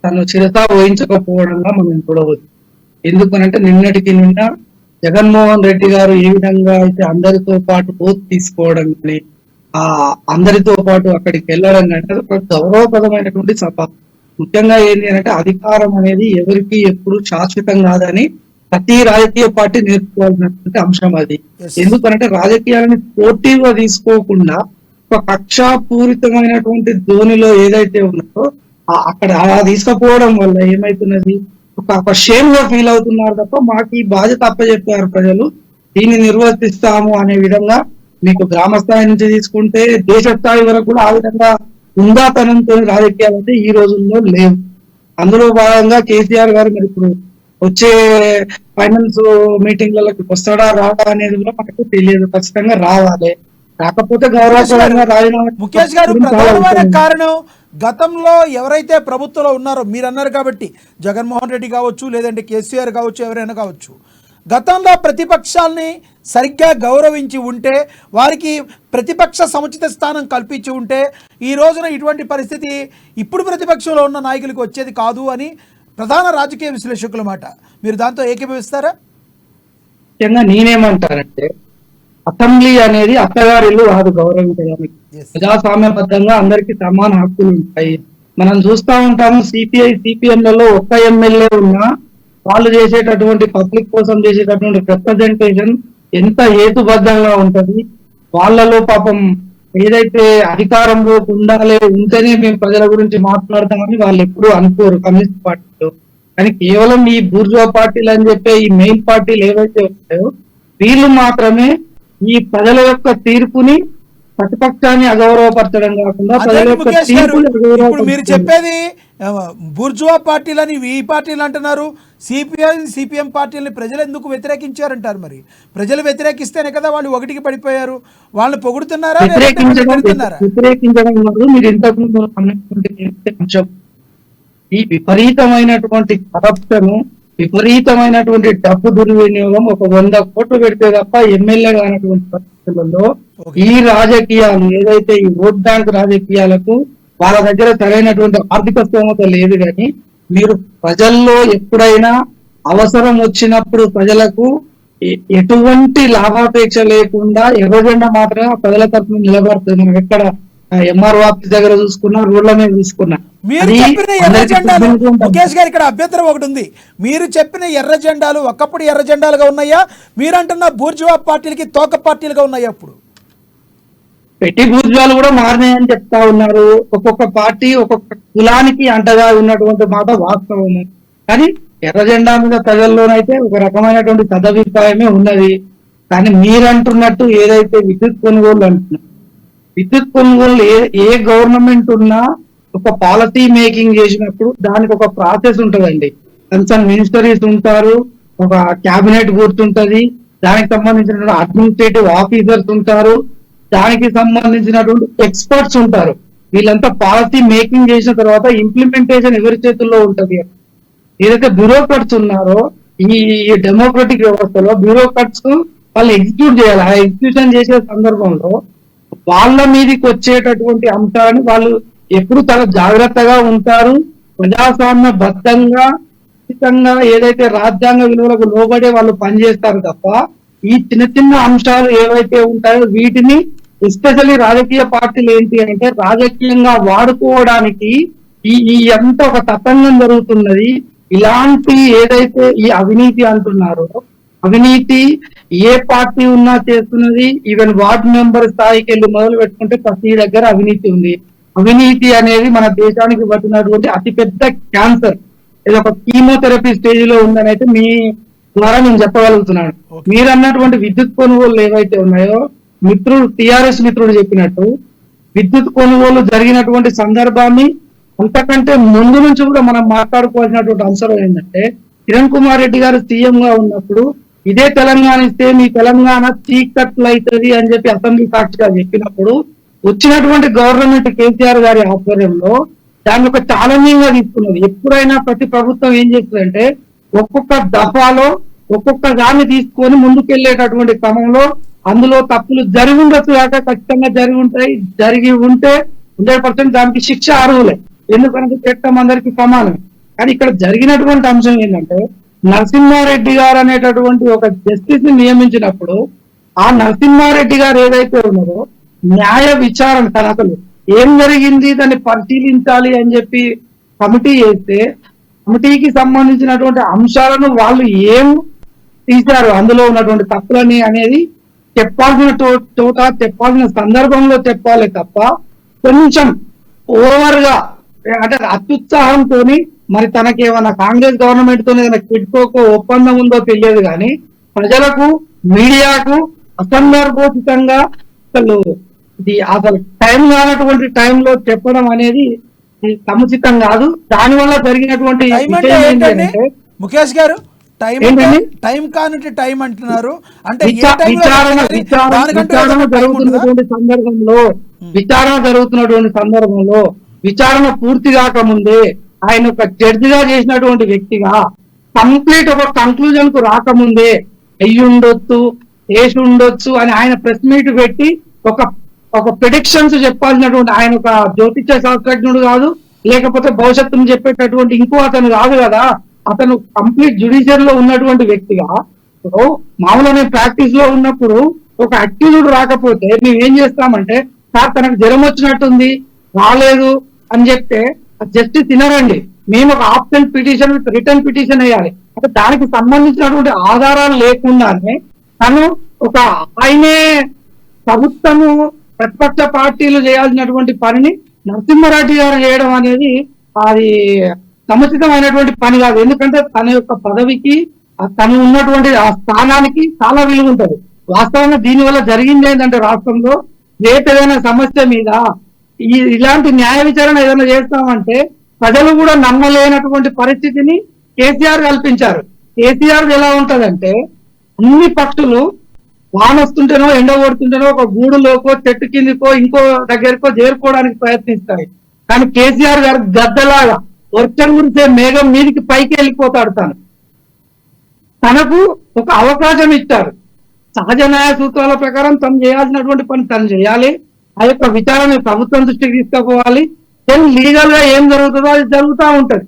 తను చిరతా వహించకపోవడంగా మనం చూడవచ్చు. ఎందుకనంటే నిన్నటికి నిన్న జగన్మోహన్ రెడ్డి గారు ఏ విధంగా అయితే అందరితో పాటు ఓత్ తీసుకోవడం కానీ అందరితో పాటు అక్కడికి వెళ్ళడం కానీ అది ఒక గౌరవప్రదమైనటువంటి సభ. ముఖ్యంగా ఏంటి అంటే అధికారం అనేది ఎవరికి ఎప్పుడు శాశ్వతం కాదని ప్రతి రాజకీయ పార్టీ నేర్చుకోవాల్సినటువంటి అంశం అది. ఎందుకంటే రాజకీయాలని పోటీగా తీసుకోకుండా ఒక కక్షాపూరితమైనటువంటి ధోనిలో ఏదైతే ఉన్నదో అక్కడ అలా తీసుకుపోవడం వల్ల ఏమైతున్నది, ఒక షేమ్ గా ఫీల్ అవుతున్నారు తప్ప మాకు ఈ బాధ్యత అప్పచెప్పారు ప్రజలు, దీన్ని నిర్వర్తిస్తాము అనే విధంగా మీకు గ్రామ స్థాయి నుంచి తీసుకుంటే దేశ స్థాయి వరకు కూడా ఆ విధంగా ఉందాతనంతో రాజకీయాలు అయితే ఈ రోజుల్లో లేవు. అందులో భాగంగా కేసీఆర్ గారు మరి ఇప్పుడు వచ్చే ఫైనాన్స్ మీటింగ్లకి వస్తాడా రాడా అనేది కూడా మనకు తెలియదు. ఖచ్చితంగా రావాలి, రాకపోతే గౌరవప్రదంగా రాజీనామా. ముఖేష్ గారు, ప్రధానమైన కారణం గతంలో ఎవరైతే ప్రభుత్వంలో ఉన్నారో మీరు అన్నారు కాబట్టి, జగన్మోహన్ రెడ్డి కావచ్చు, లేదంటే కేసీఆర్ కావచ్చు, ఎవరైనా కావచ్చు, గతంలో ప్రతిపక్షాలని సరిగ్గా గౌరవించి ఉంటే, వారికి ప్రతిపక్ష సముచిత స్థానం కల్పించి ఉంటే ఈ రోజున ఇటువంటి పరిస్థితి ఇప్పుడు ప్రతిపక్షంలో ఉన్న నాయకులకు వచ్చేది కాదు అని ప్రధాన రాజకీయ విశ్లేషకుల మాట. మీరు దాంతో ఏకీభవిస్తారా? ముఖ్యంగా నేనేమంటానంటే అసెంబ్లీ అనేది అత్తగారిల్లు కాదు గౌరవించడానికి. ప్రజాస్వామ్యబద్ధంగా అందరికీ సమాన హక్కులు ఉంటాయి. మనం చూస్తా ఉంటాము సిపిఐ సిపిఎంలలో ఒక్క ఎమ్మెల్యే ఉన్నా వాళ్ళు చేసేటటువంటి పబ్లిక్ కోసం చేసేటటువంటి రిప్రజెంటేషన్ ఎంత హేతుబద్ధంగా ఉంటది. వాళ్ళలో పాపం ఏదైతే అధికారంలో ఉండాలి, ఉంటేనే మేము ప్రజల గురించి మాట్లాడతామని వాళ్ళు ఎప్పుడు అనుకోరు కమ్యూనిస్ట్ పార్టీలో. కానీ కేవలం ఈ బూర్జువా పార్టీలు అని చెప్పే ఈ మెయిన్ పార్టీలు ఏవైతే ఉంటాయో వీళ్ళు మాత్రమే ఈ ప్రజల యొక్క తీర్పుని ప్రతిపక్షాన్ని అగౌరవపరచడం కాకుండా ప్రజల యొక్క ఇప్పుడు మీరు చెప్పేది బూర్జువా పార్టీలని ఈ పార్టీలు అంటున్నారు, సిపిఎం పార్టీలని ప్రజలు ఎందుకు వ్యతిరేకించారంటారు? మరి ప్రజలు వ్యతిరేకిస్తేనే కదా వాళ్ళు ఒకటికి పడిపోయారు. వాళ్ళని పొగుడుతున్నారా? వ్యతిరేకించడం మీరు ఇంతకుముందు అన్నటువంటి అంశం ఈ విపరీతమైనటువంటి కరప్షన్, విపరీతమైనటువంటి డబ్బు దుర్వినియోగం, ఒక 100 కోట్లు పెడితే తప్ప ఎమ్మెల్యే కానటువంటి పరిస్థితులలో ఈ రాజకీయాలు ఏదైతే ఈ ఓట్ బ్యాంక్ రాజకీయాలకు వాళ్ళ దగ్గర సరైనటువంటి ఆర్థిక స్తోమత లేదు. కానీ మీరు ప్రజల్లో ఎప్పుడైనా అవసరం వచ్చినప్పుడు ప్రజలకు ఎటువంటి లాభాపేక్ష లేకుండా ఎర్రజెండా మాత్రమే ప్రజల తరఫున నిలబడుతుంది. మనం ఎక్కడ ఎంఆర్ఓ ఆఫీస్ దగ్గర చూసుకున్నా, రోడ్ల మీద చూసుకున్నా. మీరు చెప్పిన ఎర్ర జెండాలు, ముఖేష్ గారు ఇక్కడ అభ్యంతరం ఒకటి ఉంది. మీరు చెప్పిన ఎర్ర జెండాలు ఒకప్పుడు ఎర్ర జెండాలుగా ఉన్నాయా? మీరంటున్న బూర్జువా పార్టీలకి తోక పార్టీలుగా ఉన్నాయా? అప్పుడు పెట్టి బూర్జువాలు కూడా మారినాయని చెప్తా ఉన్నారు. ఒక్కొక్క పార్టీ ఒక్కొక్క కులానికి అంటగా ఉన్నటువంటి మాట వాస్తవము. కానీ ఎర్ర జెండా మీద ప్రజల్లోనైతే ఒక రకమైనటువంటి సదభిప్రాయమే ఉన్నది. కానీ మీరంటున్నట్టు ఏదైతే విద్యుత్ కొనుగోలు అంటున్నారు, విద్యుత్ కొనుగోలు ఏ గవర్నమెంట్ ఉన్నా ఒక పాలసీ మేకింగ్ చేసినప్పుడు దానికి ఒక ప్రాసెస్ ఉంటదండి. కన్సర్న్ మినిస్టరీస్ ఉంటారు, ఒక క్యాబినెట్ గుర్తుంటది, దానికి సంబంధించినటువంటి అడ్మినిస్ట్రేటివ్ ఆఫీసర్స్ ఉంటారు, దానికి సంబంధించినటువంటి ఎక్స్పర్ట్స్ ఉంటారు. వీళ్ళంతా పాలసీ మేకింగ్ చేసిన తర్వాత ఇంప్లిమెంటేషన్ ఎవరి చేతుల్లో ఉంటది. ఏదైతే బ్యూరోక్రాట్స్ ఉన్నారో ఈ డెమోక్రటిక్ వ్యవస్థలో బ్యూరోక్రాట్స్ వాళ్ళు ఎగ్జిక్యూట్ చేయాలి. ఆ ఎగ్జిక్యూషన్ చేసే సందర్భంలో వాళ్ళ మీదకి వచ్చేటటువంటి అంశాన్ని వాళ్ళు ఎప్పుడు చాలా జాగ్రత్తగా ఉంటారు. ప్రజాస్వామ్య బద్ధంగా ఖచ్చితంగా ఏదైతే రాజ్యాంగ విలువలకు లోబడే వాళ్ళు పనిచేస్తారు తప్ప ఈ చిన్న చిన్న అంశాలు ఏవైతే ఉంటాయో వీటిని ఎస్పెషల్లీ రాజకీయ పార్టీలు ఏంటి అంటే రాజకీయంగా వాడుకోవడానికి ఈ అంత ఒక తతంగం జరుగుతున్నది. ఇలాంటి ఏదైతే ఈ అవినీతి అంటున్నారో అవినీతి ఏ పార్టీ ఉన్నా చేస్తున్నది. ఈవెన్ వార్డ్ మెంబర్ స్థాయికి వెళ్ళి మొదలు పెట్టుకుంటే ప్రతి దగ్గర అవినీతి ఉంది. అవినీతి అనేది మన దేశానికి పట్టినటువంటి అతిపెద్ద క్యాన్సర్. ఇది ఒక కీమోథెరపీ స్టేజ్ లో ఉందని అయితే మీ ద్వారా నేను చెప్పగలుగుతున్నాను. మీరు అన్నటువంటి విద్యుత్ కొనుగోలు ఏవైతే ఉన్నాయో మిత్రుడు టిఆర్ఎస్ మిత్రుడు చెప్పినట్టు విద్యుత్ కొనుగోలు జరిగినటువంటి సందర్భాన్ని అంతకంటే ముందు నుంచి కూడా మనం మాట్లాడుకోవాల్సినటువంటి అంశం ఏంటంటే కిరణ్ కుమార్ రెడ్డి గారు సీఎం గా ఉన్నప్పుడు ఇదే తెలంగాణ ఇస్తే మీ తెలంగాణ చీకట్లు అవుతుంది అని చెప్పి అసెంబ్లీ సాక్షిగా చెప్పినప్పుడు వచ్చినటువంటి గవర్నమెంట్ కేసీఆర్ గారి ఆధ్వర్యంలో దాన్ని ఒక ఛాలెంజింగ్ గా తీసుకున్నది. ఎప్పుడైనా ప్రతి ప్రభుత్వం ఏం చేస్తుందంటే ఒక్కొక్క దఫాలో ఒక్కొక్క దాన్ని తీసుకొని ముందుకెళ్లేటటువంటి క్రమంలో అందులో తప్పులు జరిగి ఉండొచ్చు కాక ఖచ్చితంగా జరిగి ఉంటాయి. జరిగి ఉంటే 100% దానికి శిక్ష అర్హులే, ఎందుకంటే చట్టం అందరికీ సమానం. కానీ ఇక్కడ జరిగినటువంటి అంశం ఏంటంటే నరసింహారెడ్డి గారు అనేటటువంటి ఒక జస్టిస్ ని నియమించినప్పుడు ఆ నరసింహారెడ్డి గారు ఏదైతే ఉన్నారో న్యాయ విచారణ తన అసలు ఏం జరిగింది దాన్ని పరిశీలించాలి అని చెప్పి కమిటీ వేస్తే కమిటీకి సంబంధించినటువంటి అంశాలను వాళ్ళు ఏం తీశారు, అందులో ఉన్నటువంటి తప్పులని అనేది చెప్పాల్సిన చోట చెప్పాల్సిన సందర్భంలో చెప్పాలి తప్ప కొంచెం ఓవర్ గా అంటే అత్యుత్సాహంతో మరి తనకేమన్నా కాంగ్రెస్ గవర్నమెంట్ తో ఏదైనా కిడ్కోకో ఒప్పందం ఉందో తెలియదు కానీ ప్రజలకు మీడియాకు అసందర్భోచితంగా అసలు టైం కానటువంటి టైంలో చెప్పడం అనేది సముచితం కాదు. దానివల్ల జరిగినటువంటి విషయం ఏంటంటే ముఖేష్ గారు టైం కానట్టు టైం అంటున్నారు అంటే విచారణ జరుగుతున్నటువంటి సందర్భంలో విచారణ పూర్తి కాకముందే ఆయన ఒక జడ్జిగా చేసినటువంటి వ్యక్తిగా కంప్లీట్ ఒక కంక్లూజన్ కు రాకముందే అయ్యుండొచ్చు చేసి ఉండొచ్చు అని ఆయన ప్రెస్ మీట్ పెట్టి ఒక ప్రిడిక్షన్స్ చెప్పాల్సినటువంటి ఆయన ఒక జ్యోతిష శాస్త్రజ్ఞుడు కాదు, లేకపోతే భవిష్యత్తును చెప్పేటటువంటి ఇంకో అతను కాదు కదా. అతను కంప్లీట్ జ్యుడిషియర్ లో ఉన్నటువంటి వ్యక్తిగా మామూలుగా ప్రాక్టీస్ లో ఉన్నప్పుడు ఒక అక్యూజ్డ్ రాకపోతే మేము ఏం చేస్తామంటే సార్ తనకు జ్వరం వచ్చినట్టుంది రాలేదు అని చెప్తే జస్టిస్ తినరండి, మేము ఒక ఆప్షన్ పిటిషన్ రిటర్న్ పిటిషన్ వేయాలి. అంటే దానికి సంబంధించినటువంటి ఆధారాలు లేకుండానే తను ఒక ఆయనే ప్రభుత్వము ప్రతిపక్ష పార్టీలు చేయాల్సినటువంటి పనిని నరసింహారెడ్డి గారు చేయడం అనేది అది సముచితమైనటువంటి పని కాదు. ఎందుకంటే తన యొక్క పదవికి తను ఉన్నటువంటి ఆ స్థానానికి చాలా విలువ ఉంటుంది. వాస్తవంగా దీనివల్ల జరిగింది ఏంటంటే రాష్ట్రంలో రేపు ఏదైనా సమస్య మీద ఇలాంటి న్యాయ విచారణ ఏదైనా చేస్తామంటే ప్రజలు కూడా నమ్మలేనటువంటి పరిస్థితిని కేసీఆర్ కల్పించారు. కేసీఆర్ ఎలా ఉంటదంటే అన్ని పక్షులు వానొస్తుంటేనో ఎండ కొడుతుంటేనో ఒక గూడులోకో చెట్టు కిందికో ఇంకో దగ్గరకో చేరుకోవడానికి ప్రయత్నిస్తాయి. కానీ కేసీఆర్ గారు గద్దలాగా వర్షం గురించే మేఘం మీదికి పైకి వెళ్ళిపోతాడు. తనకు ఒక అవకాశం ఇచ్చారు. సహజ న్యాయ సూత్రాల ప్రకారం తను చేయాల్సినటువంటి పని తను చేయాలి. ఆ యొక్క విచారణ ప్రభుత్వం దృష్టికి తీసుకుపోవాలి. దెన్ లీగల్ గా ఏం జరుగుతుందో అది జరుగుతూ ఉంటది.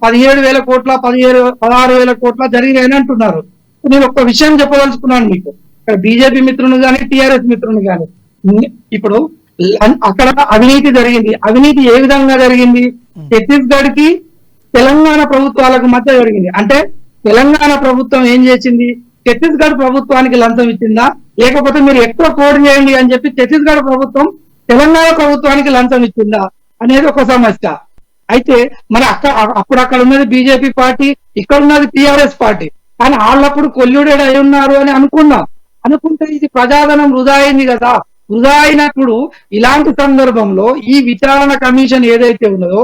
17,000 కోట్ల 16,000 కోట్ల జరిగినాయని అంటున్నారు. నేను ఒక విషయం చెప్పదలుచుకున్నాను మీకు. ఇక్కడ బీజేపీ మిత్రులు కానీ టీఆర్ఎస్ మిత్రులు కానీ ఇప్పుడు అక్కడ అవినీతి జరిగింది. అవినీతి ఏ విధంగా జరిగింది? ఛత్తీస్గఢ్ కి తెలంగాణ ప్రభుత్వాలకు మధ్య జరిగింది. అంటే తెలంగాణ ప్రభుత్వం ఏం చేసింది? ఛత్తీస్గఢ్ ప్రభుత్వానికి లంచం ఇచ్చిందా, లేకపోతే మీరు ఎక్కువ కోడ్ చేయండి అని చెప్పి ఛత్తీస్గఢ్ ప్రభుత్వం తెలంగాణ ప్రభుత్వానికి లంచం ఇచ్చిందా అనేది ఒక సమస్య. అయితే మరి అప్పుడు అక్కడ ఉన్నది బీజేపీ పార్టీ, ఇక్కడ ఉన్నది టీఆర్ఎస్ పార్టీ. కానీ వాళ్ళప్పుడు కొల్లుడేడ్ అయి ఉన్నారు అని అనుకుంటే ఇది ప్రజాధనం వృధా అయింది కదా. వృధా అయినప్పుడు ఇలాంటి సందర్భంలో ఈ విచారణ కమిషన్ ఏదైతే ఉన్నదో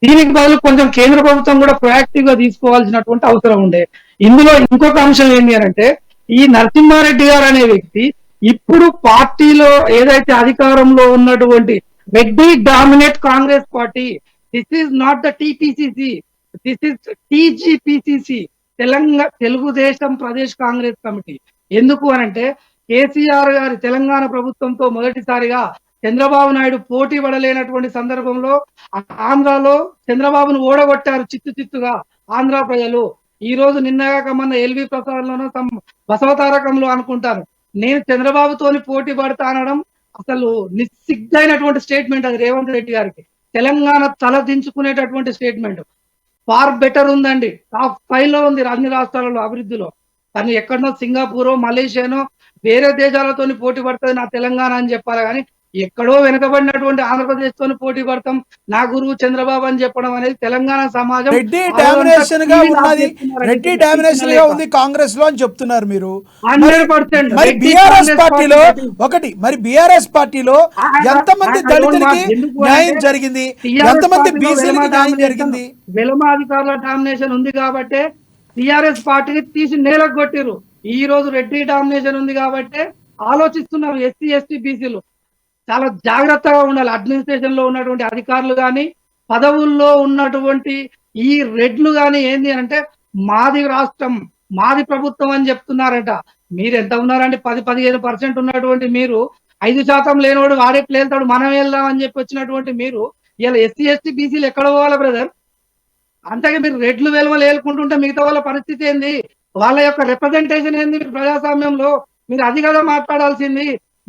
దీనికి బదులు కొంచెం కేంద్ర ప్రభుత్వం కూడా ప్రొయాక్టివ్ గా తీసుకోవాల్సినటువంటి అవసరం ఉండే. ఇందులో ఇంకొక అంశం ఏంటి అంటే ఈ నరసింహారెడ్డి గారు అనే వ్యక్తి ఇప్పుడు పార్టీలో ఏదైతే అధికారంలో ఉన్నటువంటి Reddy dominate Congress party, this is not the TPCC, this is TGPCC, Telugudesam Pradesh Congress committee. ఎందుకు అనంటే కేసీఆర్ గారి తెలంగాణ ప్రభుత్వంతో మొదటిసారిగా చంద్రబాబు నాయుడు పోటీ పడలేనటువంటి సందర్భంలో ఆంధ్రాలో చంద్రబాబును ఓడగొట్టారు చిత్తుగా ఆంధ్ర ప్రజలు. ఈ రోజు నిన్నగాక మొన్న ఎల్వి ప్రసాద్ లోనో బసవతారకంలో అనుకుంటాను నేను చంద్రబాబుతోని పోటీ పడతా అనడం అసలు నిస్సిగ్ధైనటువంటి స్టేట్మెంట్ అది రేవంత్ రెడ్డి గారికి. తెలంగాణ తల దించుకునేటటువంటి స్టేట్మెంట్. ఫార్ బెటర్ ఉందండి, టాప్ 5 లో ఉంది అన్ని రాష్ట్రాలలో అభివృద్ధిలో. తను ఎక్కడనో సింగపూరో మలేషియానో వేరే దేశాలతోని పోటీ పడుతుంది నా తెలంగాణ అని చెప్పాలి. కానీ ఎక్కడో వెనుకబడినటువంటి ఆంధ్రప్రదేశ్ తోని పోటీ పడతాం నా గురువు చంద్రబాబు అని చెప్పడం అనేది తెలంగాణ సమాజం రెడ్డి డామినేషన్ గా ఉంది కాంగ్రెస్ లో అని చెప్తున్నారు మీరు. 100%. మరి బీఆర్ఎస్ పార్టీలో బీఆర్ఎస్ పార్టీలో ఎంతమంది దళితులకి న్యాయం జరిగింది, ఎంతమంది బీసీలకి న్యాయం జరిగింది? వెలమ అధికారుల డామినేషన్ ఉంది కాబట్టి టిఆర్ఎస్ పార్టీని తీసి నేలకు కొట్టిరు. ఈ రోజు రెడ్డి డామినేషన్ ఉంది కాబట్టి ఆలోచిస్తున్నారు ఎస్సీ ఎస్టీ బీసీలు చాలా జాగ్రత్తగా ఉండాలి. అడ్మినిస్ట్రేషన్ లో ఉన్నటువంటి అధికారులు కానీ పదవుల్లో ఉన్నటువంటి ఈ రెడ్లు కానీ ఏంది అంటే మాది రాష్ట్రం మాది ప్రభుత్వం అని చెప్తున్నారట. మీరు ఎంత ఉన్నారంటే 10-15% ఉన్నటువంటి మీరు 5% లేనివాడు వాడే వెళ్తాడు మనం వెళ్దాం అని చెప్పి వచ్చినటువంటి మీరు ఇలా ఎస్సీ ఎస్టీ బీసీలు ఎక్కడ పోవాలి బ్రదర్? అంతగా మీరు రెడ్లు వెలువలు ఏలుకుంటుంటే మిగతా వాళ్ళ పరిస్థితి ఏంది? వాళ్ళ యొక్క రిప్రజెంటేషన్ ఏంది? మీరు ప్రజాస్వామ్యంలో మీరు అది కదా మాట్లాడాల్సింది.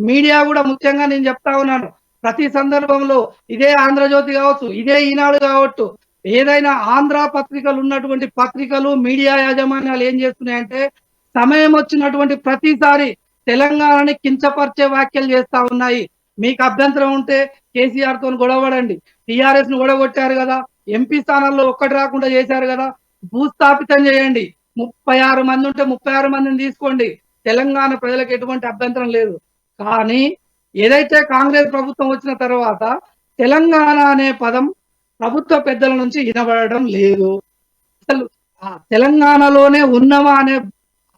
మీడియా కూడా ముఖ్యంగా నేను చెప్తా ఉన్నాను, ప్రతి సందర్భంలో ఇదే ఆంధ్రజ్యోతి కావచ్చు, ఇదే ఈనాడు కావచ్చు, ఏదైనా ఆంధ్ర పత్రికలు ఉన్నటువంటి పత్రికలు మీడియా యాజమాన్యాలు ఏం చేస్తున్నాయంటే సమయం వచ్చినటువంటి ప్రతిసారి తెలంగాణని కించపరిచే వ్యాఖ్యలు చేస్తా ఉన్నాయి. మీకు అభ్యంతరం ఉంటే కేసీఆర్ తో గొడవపడండి. టిఆర్ఎస్ ను గొడవగొట్టారు కదా, ఎంపీ స్థానాల్లో ఒక్కటి రాకుండా చేశారు కదా, భూస్థాపితం చేయండి. 36 మంది ఉంటే 36 మందిని తీసుకోండి. తెలంగాణ ప్రజలకు ఎటువంటి అభ్యంతరం లేదు. కానీ ఏదైతే కాంగ్రెస్ ప్రభుత్వం వచ్చిన తర్వాత తెలంగాణ అనే పదం ప్రభుత్వ పెద్దల నుంచి వినబడడం లేదు. అసలు ఆ తెలంగాణలోనే ఉన్నవా అనే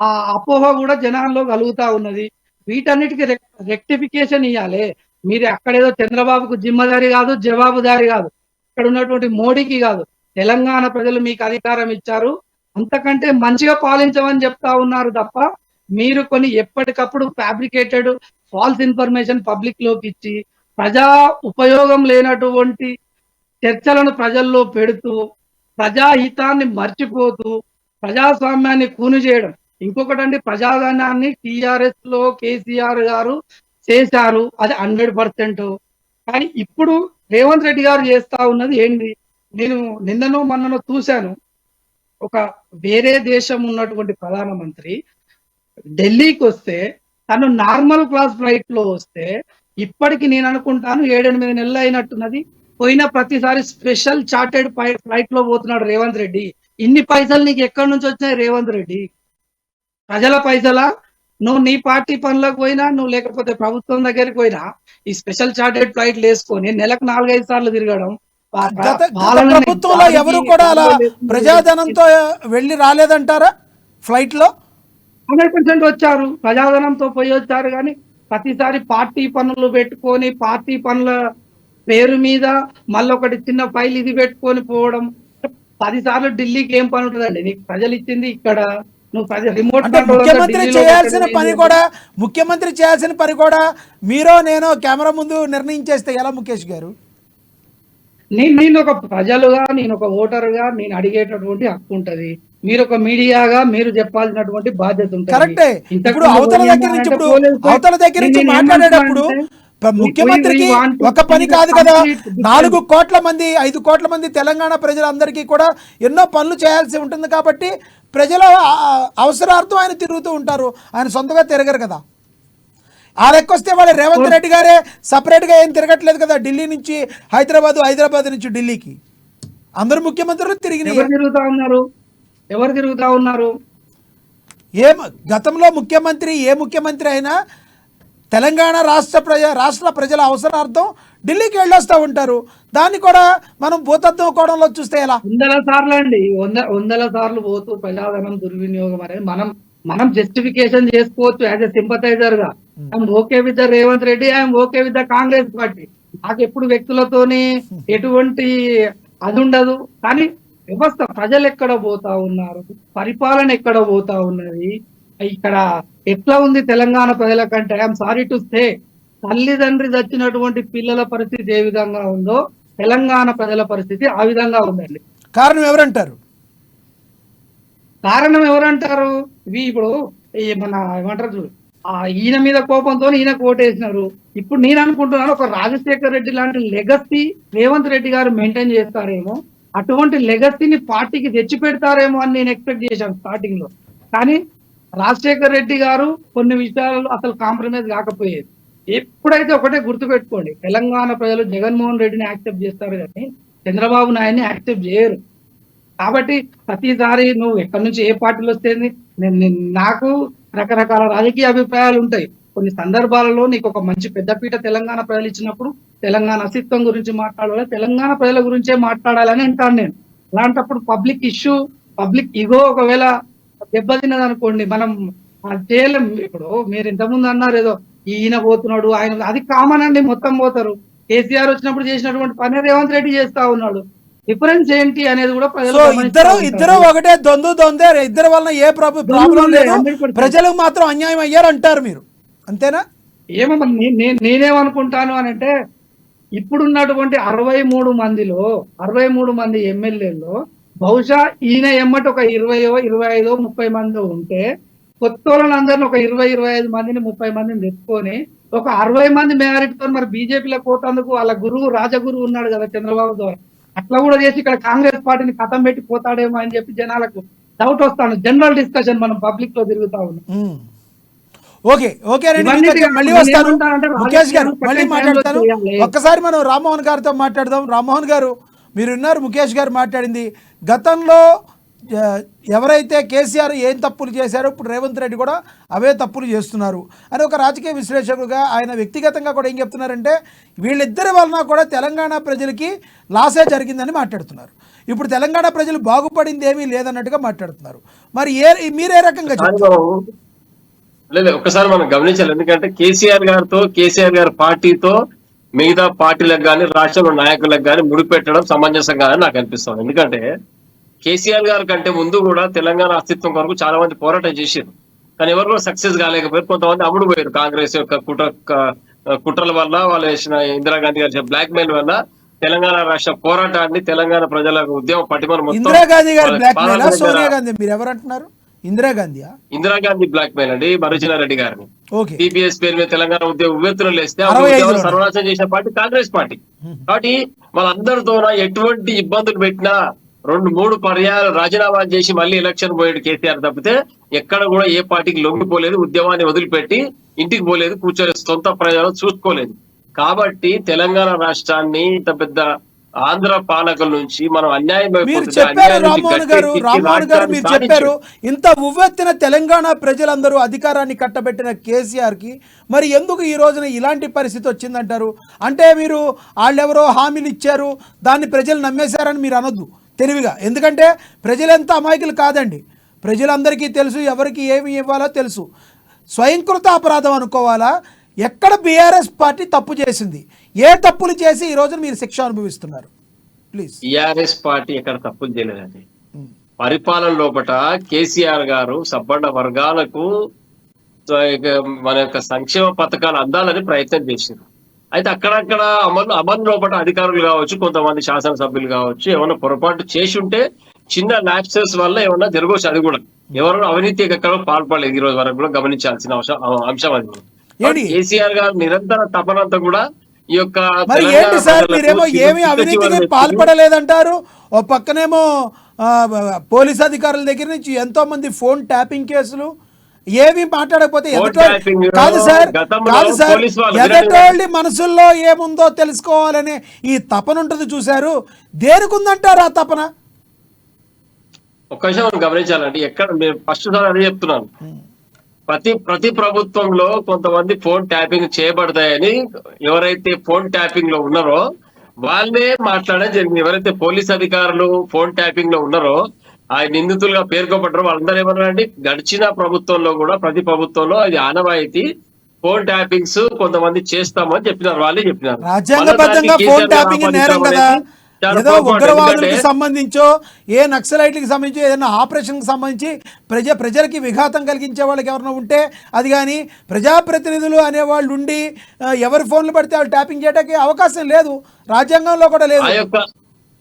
ఆ అపోహ కూడా జనాల్లో కలుగుతా ఉన్నది. వీటన్నిటికీ రెక్టిఫికేషన్ ఇవ్వాలి. మీరు అక్కడేదో చంద్రబాబుకు జిమ్మదారి కాదు, జవాబుదారి కాదు, ఇక్కడ ఉన్నటువంటి మోడీకి కాదు, తెలంగాణ ప్రజలు మీకు అధికారం ఇచ్చారు, అంతకంటే మంచిగా పాలించమని చెప్తా ఉన్నారు తప్ప మీరు కొన్ని ఎప్పటికప్పుడు ఫ్యాబ్రికేటెడ్ ఫాల్స్ ఇన్ఫర్మేషన్ పబ్లిక్ లోకి ఇచ్చి ప్రజా ఉపయోగం లేనటువంటి చర్చలను ప్రజల్లో పెడుతూ ప్రజాహితాన్ని మర్చిపోతూ ప్రజాస్వామ్యాన్ని కూని చేయడం. ఇంకొకటండి, ప్రజాధనాన్ని టిఆర్ఎస్ లో కేసీఆర్ గారు చేశారు, అది 100%. కానీ ఇప్పుడు రేవంత్ రెడ్డి గారు చేస్తా ఉన్నది ఏంటి? నేను నిన్ననో మొన్ననో చూశాను, ఒక వేరే దేశం ఉన్నటువంటి ప్రధానమంత్రి ఢిల్లీకి వస్తే తను నార్మల్ క్లాస్ ఫ్లైట్ లో వస్తే ఇప్పటికి నేను అనుకుంటాను 7-8 నెలలు అయినట్టున్నది, పోయిన ప్రతిసారి స్పెషల్ చార్టెడ్ ఫ్లైట్ లో పోతున్నాడు రేవంత్ రెడ్డి. ఇన్ని పైసలు నీకు ఎక్కడి నుంచి వచ్చినాయి రేవంత్ రెడ్డి? ప్రజల పైసలా? నువ్వు నీ పార్టీ పనులకు పోయినా, నువ్వు లేకపోతే ప్రభుత్వం దగ్గరికి పోయినా ఈ స్పెషల్ చార్టెడ్ ఫ్లైట్లు వేసుకొని నెలకు 4-5 సార్లు తిరగడం. గత ప్రభుత్వంలో ఎవరు కూడా అలా ప్రజాధనంతో వెళ్ళి రాలేదంటారా? ఫ్లైట్ లో 100% వచ్చారు, ప్రజాధనంతో పోయి వచ్చారు. కానీ ప్రతిసారి పార్టీ పనులు పెట్టుకొని పార్టీ పనుల పేరు మీద మళ్ళీ ఒకటి చిన్న ఫైల్ ఇది పెట్టుకొని పోవడం. 10 సార్లు ఢిల్లీకి ఏం పని ఉంటుందండి? నీకు ప్రజలు ఇచ్చింది ఇక్కడ, నువ్వు రిమోట్ ముఖ్యమంత్రి చేయాల్సిన పని కూడా మీరో నేనో కెమెరా ముందు నిర్ణయించేస్తే ఎలా ముఖేష్ గారు? నేను ఒక ప్రజలుగా, నేను ఒక ఓటరుగా నేను అడిగేటటువంటి హక్కు ఉంటది. మీరు ఒక మీడియాగా మీరు చెప్పాల్సినటువంటి బాధ్యత ఉంటుంది. కరెక్టే. ఇప్పుడు అవతల దగ్గర నుంచి మాట్లాడేటప్పుడు ముఖ్యమంత్రికి ఒక పని కాదు కదా, 4 కోట్ల మంది 5 కోట్ల మంది తెలంగాణ ప్రజలందరికీ కూడా ఎన్నో పనులు చేయాల్సి ఉంటుంది. కాబట్టి ప్రజల అవసరార్థం ఆయన తిరుగుతూ ఉంటారు, ఆయన సొంతగా తిరగరు కదా. ఆ లెక్కొస్తే వాళ్ళు రేవంత్ రెడ్డి గారే సపరేట్గా ఏం తిరగట్లేదు కదా, ఢిల్లీ నుంచి హైదరాబాద్ నుంచి ఢిల్లీకి అందరు ముఖ్యమంత్రులు ఎవరు తిరుగుతా ఉన్నారు? గతంలో ఏ ముఖ్యమంత్రి అయినా తెలంగాణ రాష్ట్ర ప్రజల అవసరార్థం ఢిల్లీకి వెళ్ళొస్తూ ఉంటారు. దాన్ని కూడా మనం భూతత్వం కోణంలో చూస్తే ఎలా? 100 సార్లు అండి, 100 సార్లు పోతూ ప్రజాధనం దుర్వినియోగం అనేది మనం జస్టిఫికేషన్ చేసుకోవచ్చు యాజ్ ఎ సింపథైజర్ గా. I'm okay with the Revanth Reddy, I'm okay with the Congress party. నాకు ఎప్పుడు వ్యక్తులతోని ఎటువంటి అది ఉండదు. కానీ వ్యవస్థ, ప్రజలు ఎక్కడ పోతా ఉన్నారు, పరిపాలన ఎక్కడ పోతా ఉన్నది, ఇక్కడ ఎట్లా ఉంది తెలంగాణ ప్రజల కంటే, ఐఎమ్ సారీ టు సే, తల్లిదండ్రి చచ్చినటువంటి పిల్లల పరిస్థితి ఏ విధంగా ఉందో తెలంగాణ ప్రజల పరిస్థితి ఆ విధంగా ఉందండి. కారణం ఎవరంటారు? ఇప్పుడు మన ఏమంటారు చూడు, ఈయన మీద కోపంతో ఈయన కోటేసినారు. ఇప్పుడు నేను అనుకుంటున్నాను, ఒక రాజశేఖర్ రెడ్డి లాంటి లెగసీ రేవంత్ రెడ్డి గారు మెయింటైన్ చేస్తారేమో, అటువంటి లెగసీని పార్టీకి తెచ్చి పెడతారేమో అని నేను ఎక్స్పెక్ట్ చేశాను స్టార్టింగ్ లో. కానీ రాజశేఖర్ రెడ్డి గారు కొన్ని విషయాలు అసలు కాంప్రమైజ్ కాకపోయేది. ఎప్పుడైతే ఒకటే గుర్తుపెట్టుకోండి, తెలంగాణ ప్రజలు జగన్మోహన్ రెడ్డిని యాక్సెప్ట్ చేస్తారు కానీ చంద్రబాబు నాయుడిని యాక్సెప్ట్ చేయరు. కాబట్టి ప్రతిసారి నువ్వు ఎక్కడి నుంచి ఏ పార్టీలు వస్తేంది, నాకు రకరకాల రాజకీయ అభిప్రాయాలు ఉంటాయి. కొన్ని సందర్భాలలో నీకు ఒక మంచి పెద్దపీట తెలంగాణ ప్రజలు ఇచ్చినప్పుడు తెలంగాణ అస్తిత్వం గురించి మాట్లాడాలి, తెలంగాణ ప్రజల గురించే మాట్లాడాలని అంటాను నేను. అలాంటప్పుడు పబ్లిక్ ఇష్యూ, పబ్లిక్ ఇగో ఒకవేళ దెబ్బతిన్నది అనుకోండి, మనం అది చేయలేం. ఇప్పుడు మీరు ఇంతకుముందు అన్నారు ఏదో ఈయన పోతున్నాడు ఆయన, అది కామన్ అండి, మొత్తం పోతారు. కేసీఆర్ వచ్చినప్పుడు చేసినటువంటి పని రేవంత్ రెడ్డి చేస్తా ఉన్నాడు. డిఫరెన్స్ ఏంటి అనేది కూడా ప్రజలు సో గమనిస్తా ఇద్దరు ఉంటారు. ఒకటే దొందే ఇద్దరి వలన ఏ ప్రాబ్లం లేదు, 100%. ప్రజలకు మాత్రం అన్యాయం అయ్యారు అంటారు మీరు, అంతేనా? ఏమో మరి నేనేమనుకుంటాను అని అంటే, ఇప్పుడున్నటువంటి 63 మంది ఎమ్మెల్యేల్లో బహుశా ఈయన ఎమ్మటి ఒక 20, 25, 30 మంది ఉంటే, కొత్త వాళ్ళని అందరిని ఒక 20, 25 మందిని 30 మందిని తెచ్చుకొని ఒక 60 మంది మెజారిటీతో మరి బీజేపీలో పోతందుకు వాళ్ళ గురువు రాజగురువు ఉన్నాడు కదా చంద్రబాబు ద్వారా, అట్లా కూడా చేసి ఇక్కడ కాంగ్రెస్ పార్టీని కథం పెట్టి పోతాడేమో అని చెప్పి జనాలకు డౌట్ వస్తాను. జనరల్ డిస్కషన్ మనం పబ్లిక్ లో తిరుగుతా ఉన్నాం. ఓకే రండి, మీ దగ్గర మళ్ళీ వస్తాను. ముఖేష్ గారు మళ్ళీ మాట్లాడతాను. ఒక్కసారి మనం రామ్మోహన్ గారితో మాట్లాడదాం. రామ్మోహన్ గారు, మీరు విన్నారు ముఖేష్ గారు మాట్లాడింది. గతంలో ఎవరైతే కేసీఆర్ ఏం తప్పులు చేశారో ఇప్పుడు రేవంత్ రెడ్డి కూడా అవే తప్పులు చేస్తున్నారు అని ఒక రాజకీయ విశ్లేషకుగా ఆయన వ్యక్తిగతంగా కూడా ఏం చెప్తున్నారంటే, వీళ్ళిద్దరి వలన కూడా తెలంగాణ ప్రజలకి లాసే జరిగిందని మాట్లాడుతున్నారు. ఇప్పుడు తెలంగాణ ప్రజలు బాగుపడింది ఏమీ లేదన్నట్టుగా మాట్లాడుతున్నారు. మరి మీరే రకంగా చెప్తారు? లేదు, ఒక్కసారి మనం గమనించాలి. ఎందుకంటే కేసీఆర్ గారి పార్టీతో మిగతా పార్టీలకు కానీ రాష్ట్రంలో నాయకులకు కానీ ముడిపెట్టడం సమంజసం కాదని నాకు అనిపిస్తుంది. ఎందుకంటే కేసీఆర్ గారి కంటే ముందు కూడా తెలంగాణ అస్తిత్వం కొరకు చాలా మంది పోరాటం చేశారు, కానీ ఎవరు కూడా సక్సెస్ కాలేకపోయారు. కొంతమంది అమ్ముడు పోయారు కాంగ్రెస్ యొక్క కుట్రల వల్ల, వాళ్ళు వేసిన ఇందిరాగాంధీ గారి బ్లాక్ మెయిల్ వల్ల తెలంగాణ రాష్ట్ర పోరాటాన్ని, తెలంగాణ ప్రజల ఉద్యమ పటిమను మొత్తం ఇందిరాగాంధీ గారి బ్లాక్ మెయిల్, సోనియా గాంధీ, మీరు ఎవరంటున్నారు? ఇందిరాగాంధీ బ్లాక్ మెయిల్ అండి, మర్రిచెన్నారెడ్డి గారిని టీపీఎస్ పేరు మీద తెలంగాణ ఉద్యోగ ఉవ్వెత్తులు లేస్తే సర్వనాశనం చేసిన పార్టీ కాంగ్రెస్ పార్టీ. కాబట్టి వాళ్ళందరితో ఎటువంటి ఇబ్బందులు పెట్టినా 2-3 పర్యాలు రాజీనామాలు చేసి మళ్ళీ ఎలక్షన్ పోయాడు కేసీఆర్ తప్పితే ఎక్కడ కూడా ఏ పార్టీకి లొంగిపోలేదు, ఉద్యమాన్ని వదిలిపెట్టి ఇంటికి పోలేదు, కూర్చొని సొంత ప్రజలను చూసుకోలేదు. కాబట్టి తెలంగాణ రాష్ట్రాన్ని ఇంత పెద్ద ఆంధ్ర పాలకుల నుంచి మనం అన్యాయం మీరు చెప్పారు రామ్మోహన్ గారు మీరు చెప్పారు, ఇంత ఉవ్వెత్తిన తెలంగాణ ప్రజలందరూ అధికారాన్ని కట్టబెట్టిన కేసీఆర్ కి మరి ఎందుకు ఈ రోజున ఇలాంటి పరిస్థితి వచ్చిందంటారు? అంటే మీరు వాళ్ళెవరో హామీలు ఇచ్చారు, దాన్ని ప్రజలు నమ్మేశారని మీరు అనొద్దు తెలివిగా. ఎందుకంటే ప్రజలెంత అమాయకులు కాదండి, ప్రజలందరికీ తెలుసు ఎవరికి ఏమి ఇవ్వాలో తెలుసు. స్వయంకృత అపరాధం అనుకోవాలా? ఎక్కడ బీఆర్ఎస్ పార్టీ తప్పు చేసింది, ఏ తప్పులు చేసి ఈ రోజు మీరు శిక్ష అనుభవిస్తున్నారు? ప్లీజ్. బీఆర్ఎస్ పార్టీ ఎక్కడ తప్పులు చేయలేదండి. పరిపాలన లోపల కేసీఆర్ గారు సబ్బండ వర్గాలకు మన యొక్క సంక్షేమ పథకాలు అందాలని ప్రయత్నం చేశారు. అయితే అక్కడక్కడ అమలు లోపల అధికారులు కావచ్చు, కొంతమంది శాసనసభ్యులు కావచ్చు, ఏమన్నా పొరపాటు చేసి ఉంటే చిన్న ల్యాప్సెస్ వల్ల ఏమన్నా జరగవచ్చు. అది కూడా ఎవరు అవినీతి ఎక్కడ పాల్పడలేదు ఈ రోజు వరకు కూడా గమనించాల్సిన అంశం అది. కేసీఆర్ గారు నిరంతర తపనంతా కూడా ఈ యొక్క మరి ఏంటి సార్, మీరేమో ఏమి అవినీతికి పాల్పడలేదంటారు, ఓ పక్కనేమో పోలీస్ అధికారుల దగ్గర నుంచి ఎంతో మంది ఫోన్ ట్యాపింగ్ కేసులు, ఏమి మాట్లాడకపోతే కాదు సార్ ఎదటోళ్ళ మనసుల్లో ఏముందో తెలుసుకోవాలనే ఈ తపన ఉంటుంది చూశారు, దేనికి ఉందంటారు ఆ తపన? ఒక్క విషయం మనం గమనించాలండి. ఎక్కడ మేము ఫస్ట్ సార్ అదే చెప్తున్నాను, ప్రతి ప్రభుత్వంలో కొంతమంది ఫోన్ ట్యాపింగ్ చేయబడతాయని ఎవరైతే ఫోన్ ట్యాపింగ్ లో ఉన్నారో వాళ్ళే మాట్లాడడం జరిగింది. ఎవరైతే పోలీస్ అధికారులు ఫోన్ ట్యాపింగ్ లో ఉన్నారో ఆ నిందితులుగా పేర్కొపడ్డారో వాళ్ళందరూ ఏమన్నారండి, గడిచిన ప్రభుత్వంలో కూడా ప్రతి ప్రభుత్వంలో అది ఆనవాయితీ ఫోన్ ట్యాపింగ్స్ కొంతమంది చేస్తామని చెప్పినారు, వాళ్ళే చెప్పినారు. రాజ్యాంగబద్ధంగా ఫోన్ ట్యాపింగ్ నేరం కదా, ఏదో ఉగ్రవాదులకు సంబంధించో ఏ నక్సలైట్లకు సంబంధించి ఏదైనా ఆపరేషన్కి సంబంధించి ప్రజలకి విఘాతం కలిగించే వాళ్ళకి ఎవరైనా ఉంటే అది, కానీ ప్రజాప్రతినిధులు అనేవాళ్ళు ఉండి ఎవరి ఫోన్లు పడితే వాళ్ళు ట్యాపింగ్ చేయడానికి అవకాశం లేదు, రాజ్యాంగంలో కూడా లేదు.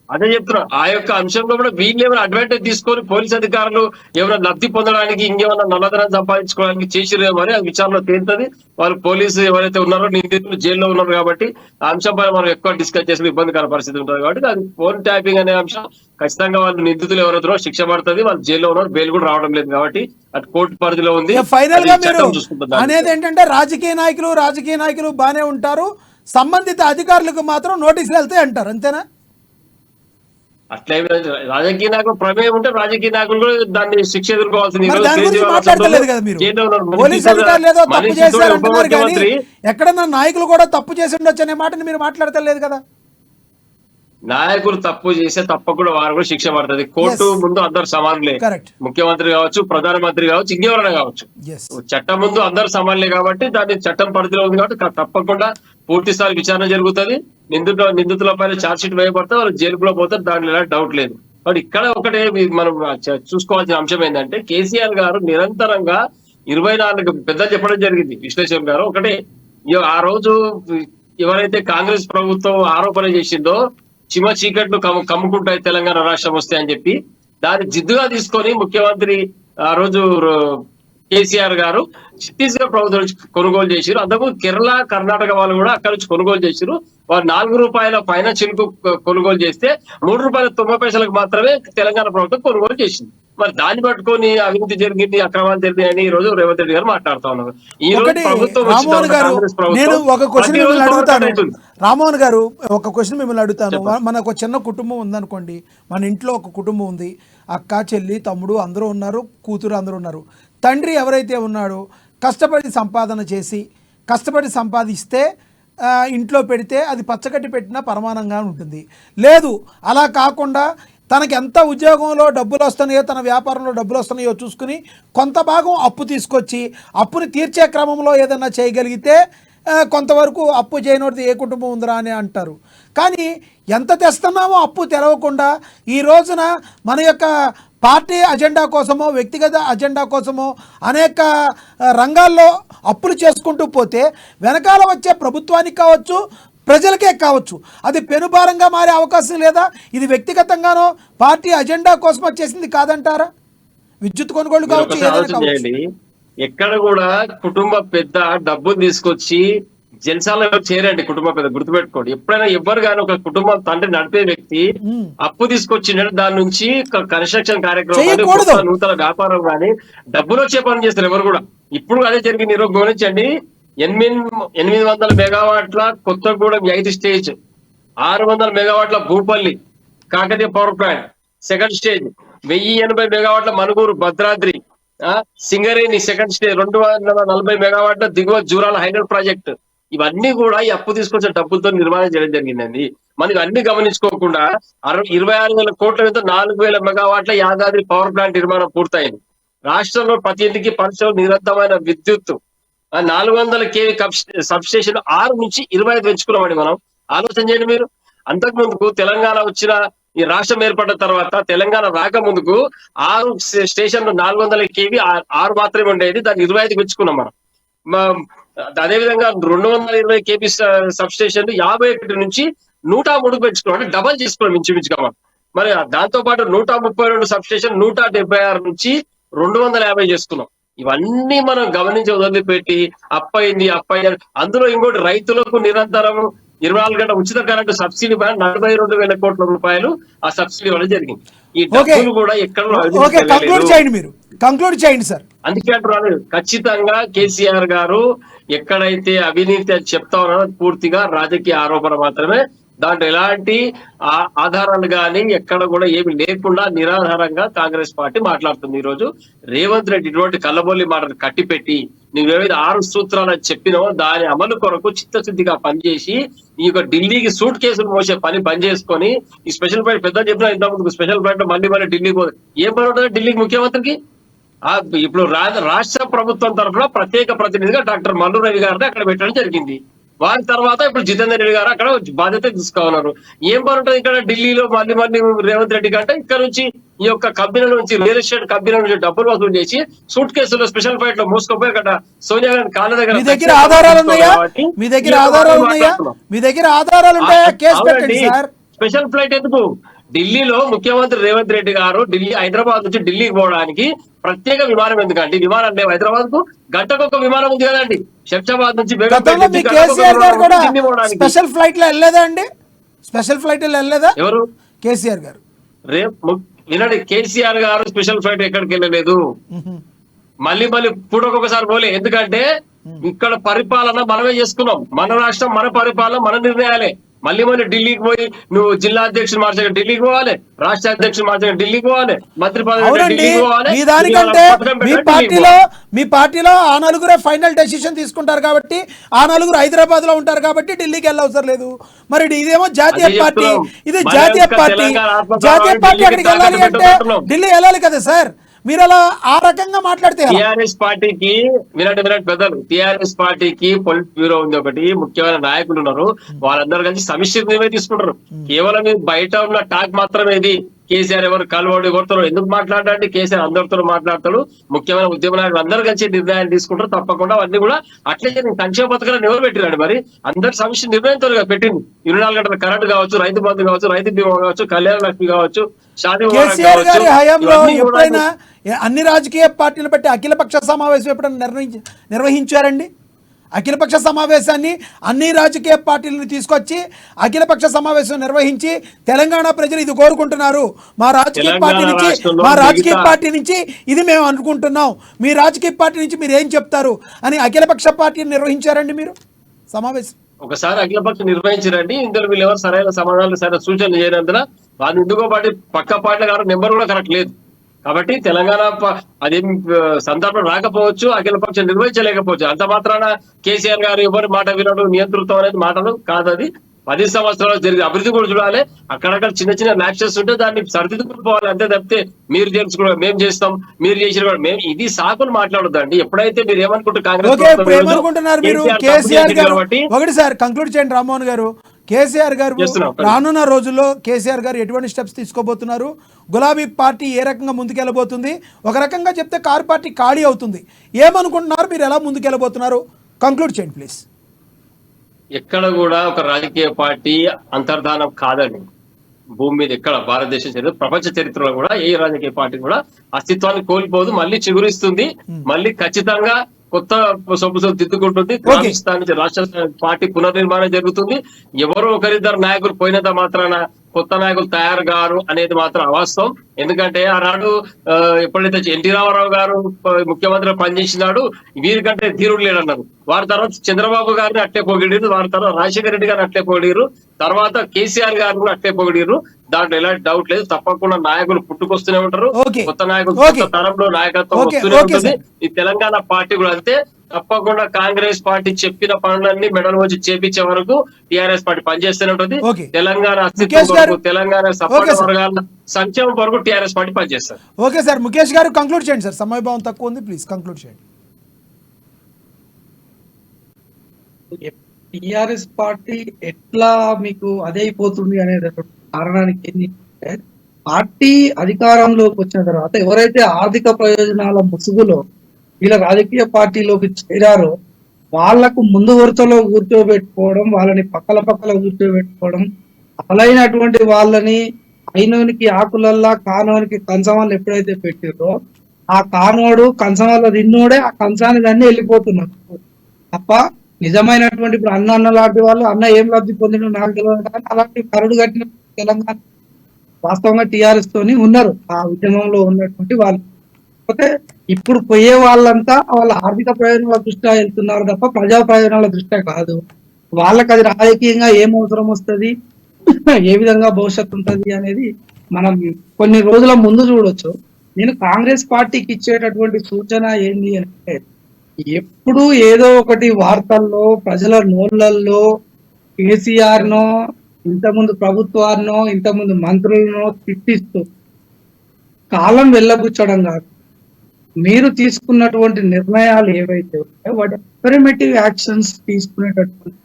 అదే చెప్తున్నా, ఆ యొక్క అంశంలో కూడా వీళ్ళు ఏమైనా అడ్వాంటేజ్ తీసుకొని పోలీస్ అధికారులు ఏమైనా లబ్ధి పొందడానికి ఇంకేమైనా నల్లధనం సంపాదించుకోవడానికి చేసిరేమో అని విచారణలో తేలుతుంది. వాళ్ళు పోలీసు ఎవరైతే ఉన్నారో నిందితులు జైల్లో ఉన్నారు కాబట్టి ఆ అంశంపై మనం ఎక్కువ డిస్కస్ చేసిన ఇబ్బందికర పరిస్థితి ఉంటుంది. కాబట్టి అది ఫోన్ ట్యాపింగ్ అనే అంశం ఖచ్చితంగా వాళ్ళు నిందితులు ఎవరైతే శిక్ష పడుతుంది, వాళ్ళు జైల్లో ఉన్నారు, బెయిల్ కూడా రావడం లేదు కాబట్టి అటు కోర్టు పరిధిలో ఉంది. ఫైనల్ గా మీరు అనేది ఏంటంటే రాజకీయ నాయకులు బానే ఉంటారు, సంబంధిత అధికారులకు మాత్రం నోటీసులు వెళ్తాయి అంటారు, అంతేనా? అట్లా రాజకీయ నాయకులు ప్రమేయం ఉంటే రాజకీయ నాయకులు కూడా దాన్ని శిక్ష ఎదుర్కోవాల్సింది. ఎక్కడన్నా నాయకులు కూడా తప్పు చేసి ఉండొచ్చు అనే మాటని మీరు మాట్లాడతలేదు కదా. నాయకులు తప్పు చేస్తే తప్పకుండా వారు కూడా శిక్ష పడుతుంది. Court Yes. ముందు అందరు సమానులే, కరెక్ట్. ముఖ్యమంత్రి కావచ్చు, ప్రధానమంత్రి కావచ్చు, ఇంకెవరైనా కావచ్చు. ఎస్. చట్టం ముందు అందరు సమానులే కాబట్టి దాని చట్టం పరిధిలో ఉంది కాబట్టి తప్పకుండా పూర్తి స్థాయి విచారణ జరుగుతుంది. నిందితుల పైన ఛార్జ్ షీట్ వేయబడితే వాళ్ళు జైలులో పోతారు, దాంట్లో ఎలాంటి డౌట్ లేదు. బట్ ఇక్కడ ఒకటే మనం చూసుకోవాల్సిన అంశం ఏంటంటే కేసీఆర్ గారు నిరంతరంగా 24 పెద్దలు చెప్పడం జరిగింది విశ్లేషణ గారు. ఒకటే ఆ రోజు ఎవరైతే కాంగ్రెస్ ప్రభుత్వం ఆరోపణ చేసిందో చీకట్లు కమ్ముకుంటాయి తెలంగాణ రాష్ట్రం వస్తే అని చెప్పి దాన్ని జిద్దుగా తీసుకొని ముఖ్యమంత్రి ఆ రోజు కేసీఆర్ గారు ఛత్తీస్గఢ్ ప్రభుత్వం నుంచి కొనుగోలు చేశారు. అందుకు కేరళ, కర్ణాటక వాళ్ళు కూడా అక్కడ నుంచి కొనుగోలు చేశారు. వారు ₹4 పైన చిలుకు కొనుగోలు చేస్తే ₹3.90 మాత్రమే తెలంగాణ ప్రభుత్వం కొనుగోలు చేసింది. మరి దాన్ని పట్టుకొని అవినీతి జరిగింది, అక్రమాలు జరిగింది ఈ రోజు రేవంత్ రెడ్డి గారు మాట్లాడుతా ఉన్నారు. ఈ రోజు ప్రభుత్వం రామ్మోహన్ గారు, నేను ఒక క్వశ్చన్ మిమ్మల్ని అడుగుతాను. రామ్మోహన్ గారు, ఒక క్వశ్చన్ మిమ్మల్ని అడుగుతాను. మనకు ఒక చిన్న కుటుంబం ఉందనుకోండి, మన ఇంట్లో ఒక కుటుంబం ఉంది, అక్క, చెల్లి, తమ్ముడు అందరూ ఉన్నారు, కూతురు అందరూ ఉన్నారు. తండ్రి ఎవరైతే ఉన్నాడో కష్టపడి సంపాదన చేసి కష్టపడి సంపాదిస్తే ఇంట్లో పెడితే అది పచ్చగడ్డి పెట్టినా పరమానంగా ఉంటుంది. లేదు అలా కాకుండా తనకి ఎంత ఉద్యోగంలో డబ్బులు వస్తున్నాయో, తన వ్యాపారంలో డబ్బులు వస్తున్నాయో చూసుకుని కొంత భాగం అప్పు తీసుకొచ్చి అప్పుని తీర్చే క్రమంలో ఏదైనా చేయగలిగితే కొంతవరకు అప్పు చేయనోడిది ఏ కుటుంబం ఉందిరా అని అంటారు. కానీ ఎంత తెస్తున్నామో అప్పు తెరవకుండా ఈ రోజున మన యొక్క పార్టీ అజెండా కోసమో వ్యక్తిగత అజెండా కోసమో అనేక రంగాల్లో అప్పులు చేసుకుంటూ పోతే వెనకాల వచ్చే ప్రభుత్వానికి కావచ్చు, ప్రజలకే కావచ్చు, అది పెనుభారంగా మారే అవకాశం లేదా? ఇది వ్యక్తిగతంగానో పార్టీ అజెండా కోసం వచ్చేసింది కాదంటారా? విద్యుత్ కొనుగోలు కావచ్చు, ఏదైనా కావచ్చు. ఎక్కడ కూడా కుటుంబ పెద్ద డబ్బులు తీసుకొచ్చి జల్సాలో చేరండి. కుటుంబ పెద్ద గుర్తుపెట్టుకోండి, ఎప్పుడైనా ఎవరు కానీ ఒక కుటుంబం తండ్రి నడిపే వ్యక్తి అప్పు తీసుకొచ్చిన దాని నుంచి కన్స్ట్రక్షన్ కార్యక్రమం, నూతన వ్యాపారం కానీ డబ్బులు వచ్చే పని చేస్తారు ఎవరు కూడా. ఇప్పుడు అదే జరిగింది. ఈరోజు గమనించండి, 800 మెగావాట్ల కొత్తగూడెం 5th స్టేజ్, 600 మెగావాట్ల Bhupalli Kakatiya power plant 2nd stage, 1080 మెగావాట్ల మనుగూరు భద్రాద్రి, సింగరేణి 2nd స్టేజ్, 240 మెగావాట్ల దిగువ జూరాల హైడ్రల్ ప్రాజెక్ట్, ఇవన్నీ కూడా ఈ అప్పు తీసుకొచ్చే డబ్బులతో నిర్మాణం చేయడం జరిగిందండి. మనం ఇవన్నీ గమనించుకోకుండా 26,000 కోట్ల మీద 4,000 మెగావాట్ల యాదాద్రి పవర్ ప్లాంట్ నిర్మాణం పూర్తయింది. రాష్ట్రంలో ప్రతి ఇంటికి పరిశ్రమ నిరంతరమైన విద్యుత్ 400 kV సబ్ స్టేషన్ 6 నుంచి 25 పెంచుకున్నామండి. మనం ఆలోచన చేయండి మీరు. అంతకు ముందుకు తెలంగాణ వచ్చిన ఈ రాష్ట్రం ఏర్పడిన తర్వాత తెలంగాణ రాక ముందుకు 6 స్టేషన్లు 400 kV 6 మాత్రమే ఉండేది, దాన్ని 25 పెంచుకున్నాం మనం. అదేవిధంగా 220 kV సబ్ స్టేషన్లు 51 నుంచి 103 పెంచుకున్నాం, అంటే డబల్ చేసుకున్నాం ఇంచుమించుగా మనం. మరి దాంతో పాటు 132 సబ్ స్టేషన్ 176 నుంచి 250 చేసుకున్నాం. ఇవన్నీ మనం గమనించి వదిలిపెట్టి అప్పయింది. అందులో ఇంకోటి రైతులకు నిరంతరం 24 గంటల ఉచిత కరెంటు సబ్సిడీ పైన 42,000 కోట్ల రూపాయలు ఆ సబ్సిడీ వల్ల జరిగింది. ఈ డబ్బులు కూడా ఎక్కడ కంక్లూడ్ చేయండి సార్. అందుకే అంటున్నారు, ఖచ్చితంగా కేసీఆర్ గారు ఎక్కడైతే అవినీతి అని చెప్తా ఉన్నారో పూర్తిగా రాజకీయ ఆరోపణ మాత్రమే. దాంట్లో ఎలాంటి ఆధారాలు కానీ ఎక్కడ కూడా ఏమి లేకుండా నిరాధారంగా కాంగ్రెస్ పార్టీ మాట్లాడుతుంది. ఈ రోజు రేవంత్ రెడ్డి ఇటువంటి కల్లబొల్లి మాటలు కట్టిపెట్టి నువ్వేమైతే 6 సూత్రాలు చెప్పినావో దాని అమలు కొరకు చిత్తశుద్ధిగా పనిచేసి ఈ యొక్క ఢిల్లీకి సూట్ కేసులు మోసే పని బంద్ చేసుకొని ఈ స్పెషల్ ఫ్లైట్ పెద్ద చెప్పినా ఇంత ముందుకు స్పెషల్ ఫ్లైట్ మళ్ళీ ఢిల్లీకి పోదు. ఏం పని ఉంటుంది ఢిల్లీకి ముఖ్యమంత్రికి? ఇప్పుడు రాష్ట్ర ప్రభుత్వం తరఫున ప్రత్యేక ప్రతినిధిగా డాక్టర్ మల్లు రవి గారిని అక్కడ పెట్టడం జరిగింది. వారి తర్వాత ఇప్పుడు జితేందర్ రెడ్డి గారు అక్కడ బాధ్యత తీసుకోన్నారు. ఏం పని ఉంటుంది ఇక్కడ ఢిల్లీలో? మళ్ళీ రేవంత్ రెడ్డి కంటే ఇక్కడ నుంచి ఈ యొక్క కంపెనీల నుంచి రియల్ ఎస్టేట్ కంపెనీల నుంచి డబ్బులు వసూలు చేసి సూట్ కేసులో స్పెషల్ ఫ్లైట్ లో మోసుకుపోయి అక్కడ సోనియా గాంధీ కాళ్ళ దగ్గర మీ దగ్గర ఆధారాలు ఉన్నాయా? కేసు పెట్టండి సార్. స్పెషల్ ఫ్లైట్ ఎందుకు? ఢిల్లీలో ముఖ్యమంత్రి రేవంత్ రెడ్డి గారు హైదరాబాద్ నుంచి ఢిల్లీకి పోవడానికి ప్రత్యేక విమానం ఎందుకండి? విమానం లేవు హైదరాబాద్ కు, గంటకొక విమానం ఉంది కదండి. శంషాబాద్ నుంచి స్పెషల్ ఫ్లైట్ లో వెళ్ళలేదా అండి? స్పెషల్ ఫ్లైట్ లో వెళ్ళలేదా ఎవరు? కేసీఆర్ గారు. వినండి, కేసీఆర్ గారు స్పెషల్ ఫ్లైట్ ఎక్కడికి వెళ్ళలేదు. మళ్ళీ పూటకొకసారి పోలే. ఎందుకంటే ఇక్కడ పరిపాలన మనమే చేసుకున్నాం. మన రాష్ట్రం, మన పరిపాలన, మన నిర్ణయాలే. మళ్ళీ ఢిల్లీకి పోయి నువ్వు జిల్లా అధ్యక్షుడు మార్చగా ఢిల్లీకి పోవాలి, రాష్ట్ర అధ్యక్షుడు మార్చగా ఢిల్లీకి పోవాలి, మంత్రి పదవి అవునండి, ఢిల్లీకి పోవాలి. మీ దానికంటే మీ పార్టీలో ఆ నలుగురే ఫైనల్ డెసిషన్ తీసుకుంటారు కాబట్టి, ఆ నలుగురు హైదరాబాద్ లో ఉంటారు కాబట్టి ఢిల్లీకి వెళ్ళవసరం లేదు. మరి ఇదేమో జాతీయ పార్టీ, ఇది జాతీయ పార్టీ అక్కడికి వెళ్ళాలి అంటే ఢిల్లీ వెళ్ళాలి కదా సార్. మీరు అలా ఆ రకంగా మాట్లాడితే టిఆర్ఎస్ పార్టీకి వినటి పెద్దలు, టిఆర్ఎస్ పార్టీకి పొలిట్ బ్యూరో ఉంది, ఒకటి ముఖ్యమైన నాయకులు ఉన్నారు, వాళ్ళందరూ కలిసి సమిష్టి నిర్ణయం తీసుకుంటారు. కేవలం బయట ఉన్న టాక్ మాత్రమే ఇది. కేసీఆర్ ఎవరు కలవాడు ఎవరితో ఎందుకు మాట్లాడాలంటే కేసీఆర్ అందరితో మాట్లాడతాడు. ముఖ్యమైన ఉద్యమ నాయకులు అందరూ కలిసి నిర్ణయాలు తీసుకుంటారు. తప్పకుండా అవన్నీ కూడా అట్లే సంక్షేమ పథకాలను ఎవరు పెట్టిరండి, మరి అందరు సమిష్టి నిర్ణయంతో పెట్టింది. 24 గంటల కరెంట్ కావచ్చు, రైతు బంధు కావచ్చు, రైతు బీమా కావచ్చు, కళ్యాణ లక్ష్మి కావచ్చు, కేసీఆర్ గారి హయాంలో ఎప్పుడైనా అన్ని రాజకీయ పార్టీలు బట్టి అఖిలపక్ష సమావేశం ఎప్పుడైనా నిర్వహించారండి? అఖిలపక్ష సమావేశాన్ని అన్ని రాజకీయ పార్టీలను తీసుకొచ్చి అఖిలపక్ష సమావేశం నిర్వహించి తెలంగాణ ప్రజలు ఇది కోరుకుంటున్నారు, మా రాజకీయ పార్టీ నుంచి ఇది మేము అనుకుంటున్నాం, మీ రాజకీయ పార్టీ నుంచి మీరు ఏం చెప్తారు అని అఖిలపక్ష పార్టీని నిర్వహించారండి మీరు సమావేశం? ఒకసారి అఖిలపక్షం నిర్వహించారండి. ఇందులో వీళ్ళు ఎవరు సరైన సమాధానాలు సరైన సూచనలు చేయనందున వాళ్ళు ఇందుకో పార్టీ పక్క పార్టీల గారు నెంబర్ కూడా కరెక్ట్ లేదు. కాబట్టి తెలంగాణ అదేం సందర్భం రాకపోవచ్చు, అఖిలపక్షం నిర్వహించలేకపోవచ్చు. అంత మాత్రాన కేసీఆర్ గారు ఎవరి మాట వినడు, నియంతృత్వం అనేది మాటలు కాదు. అది 10 సంవత్సరాలు జరిగే అభివృద్ధి కూడా చూడాలి. అక్కడక్కడ చిన్న చిన్న ల్యాప్సెస్ ఉంటే దాన్ని సరిదిద్దుకుని పోవాలి. అంతే తప్పితే మీరు చేసుకున్నా మేము చేస్తాం, మీరు చేసిన కూడా మేము, ఇది సాకులు మాట్లాడొద్దండి. ఎప్పుడైతే మీరు ఏమనుకుంటారు ఏమనుకుంటున్నారు మీరు? కేసీఆర్ గారు ఒకటి సార్ కంక్లూడ్ చేయండి రామ్మోహన్ గారు. కేసీఆర్ గారు రానున్న రోజుల్లో కేసీఆర్ గారు ఎటువంటి స్టెప్స్ తీసుకోబోతున్నారు? గులాబీ పార్టీ ఏ రకంగా ముందుకెళ్ళబోతుంది? ఒక రకంగా చెప్తే కారు పార్టీ ఖాళీ అవుతుంది. ఏమనుకుంటున్నారు మీరు? ఎలా ముందుకెళ్ళబోతున్నారు? కంక్లూడ్ చేయండి ప్లీజ్. ఎక్కడ కూడా ఒక రాజకీయ పార్టీ అంతర్ధానం కాదండి. భూమి మీద ఎక్కడ భారతదేశం చరిత్ర, ప్రపంచ చరిత్రలో కూడా ఏ రాజకీయ పార్టీ కూడా అస్తిత్వాన్ని కోల్పోదు. మళ్ళీ చిగురిస్తుంది, మళ్ళీ ఖచ్చితంగా కొత్త సొమ్ము దిద్దుకుంటుంది. రాష్ట్ర పార్టీ పునర్నిర్మాణం జరుగుతుంది. ఎవరో ఒకరిద్దరు నాయకులు పోయినంత మాత్రాన కొత్త నాయకులు తయారు గారు అనేది మాత్రం అవాస్తవం. ఎందుకంటే ఆనాడు ఎప్పుడైతే ఎన్టీ రామారావు గారు ముఖ్యమంత్రిగా పనిచేసినాడు, వీరికంటే ధీరుడు లేడన్నారు. వారి తర్వాత చంద్రబాబు గారిని అట్లే పొగిడిరు, వారి తర్వాత రాజశేఖర రెడ్డి గారిని అట్లే పొగిడిరు, తర్వాత కేసీఆర్ గారు కూడా అట్లే పొగిడిరు. దాంట్లో ఎలాంటి డౌట్ లేదు. తప్పకుండా నాయకులు పుట్టుకొస్తూనే ఉంటారు, కొత్త నాయకులు కొత్త తరంలో నాయకత్వం వస్తూనే ఉంటుంది. ఈ తెలంగాణ పార్టీ కూడా అంతే. తప్పకుండా కాంగ్రెస్ పార్టీ చెప్పిన పనులన్నీ మెడల్ వచ్చి చేపించే వరకు టీఆర్ఎస్ పార్టీ పనిచేస్తూనే ఉంటుంది. తెలంగాణ అస్తిత్వం వరకు, తెలంగాణ సపోర్ట్ వర్గాల సంక్షేమం వరకు టీఆర్ఎస్ పార్టీ పనిచేస్తారు. ఓకే సార్, ముఖేష్ గారు కంక్లూడ్ చేయండి సార్. సమయభావం తక్కువ ఉంది, ప్లీజ్ కంక్లూడ్ చేయండి. టిఆర్ఎస్ పార్టీ ఎట్లా మీకు అదే అయిపోతుంది అనేది కారణానికి ఏంటంటే, పార్టీ అధికారంలోకి వచ్చిన తర్వాత ఎవరైతే ఆర్థిక ప్రయోజనాల ముసుగులో వీళ్ళ రాజకీయ పార్టీలోకి చేరారో వాళ్లకు ముందు వరుసలో కూర్చోబెట్టుకోవడం, వాళ్ళని పక్కల కూర్చోబెట్టుకోవడం, అసలైనటువంటి వాళ్ళని అయినోనికి ఆకులల్లా కానోనికి కంచమాలు ఎప్పుడైతే పెట్టారో ఆ కానోడు కంచమాల తిన్నోడే ఆ కంచాన్ని దాన్ని వెళ్ళిపోతున్నారు తప్ప నిజమైనటువంటి ఇప్పుడు అన్న లాంటి వాళ్ళు అన్న ఏం లబ్ధి పొందినో నాకు తెలియదు, కానీ అలాంటి కరుడు కట్టిన తెలంగాణ వాస్తవంగా టీఆర్ఎస్ తోని ఉన్నారు ఆ ఉద్యమంలో ఉన్నటువంటి వాళ్ళు. కాకపోతే ఇప్పుడు పోయే వాళ్ళంతా వాళ్ళ ఆర్థిక ప్రయోజనాల దృష్ట్యా వెళ్తున్నారు తప్ప ప్రజా ప్రయోజనాల దృష్ట్యా కాదు. వాళ్ళకి అది రాజకీయంగా ఏం అవసరం వస్తుంది, ఏ విధంగా భవిష్యత్తు ఉంటుంది అనేది మనం కొన్ని రోజుల ముందు చూడొచ్చు. నేను కాంగ్రెస్ పార్టీకి ఇచ్చేటటువంటి సూచన ఏంటి అంటే, ఎప్పుడు ఏదో ఒకటి వార్తల్లో ప్రజల నోళ్లల్లో కేసీఆర్ నో ఇంతకుముందు ప్రభుత్వాన్నో ఇంతకుముందు మంత్రులనో తిట్టిస్తూ కాలం వెళ్ళబుచ్చడం కాదు, మీరు తీసుకున్నటువంటి నిర్ణయాలు ఏవైతే ఉన్నాయో వాటి అఫర్మేటివ్ యాక్షన్స్ తీసుకునేటటువంటి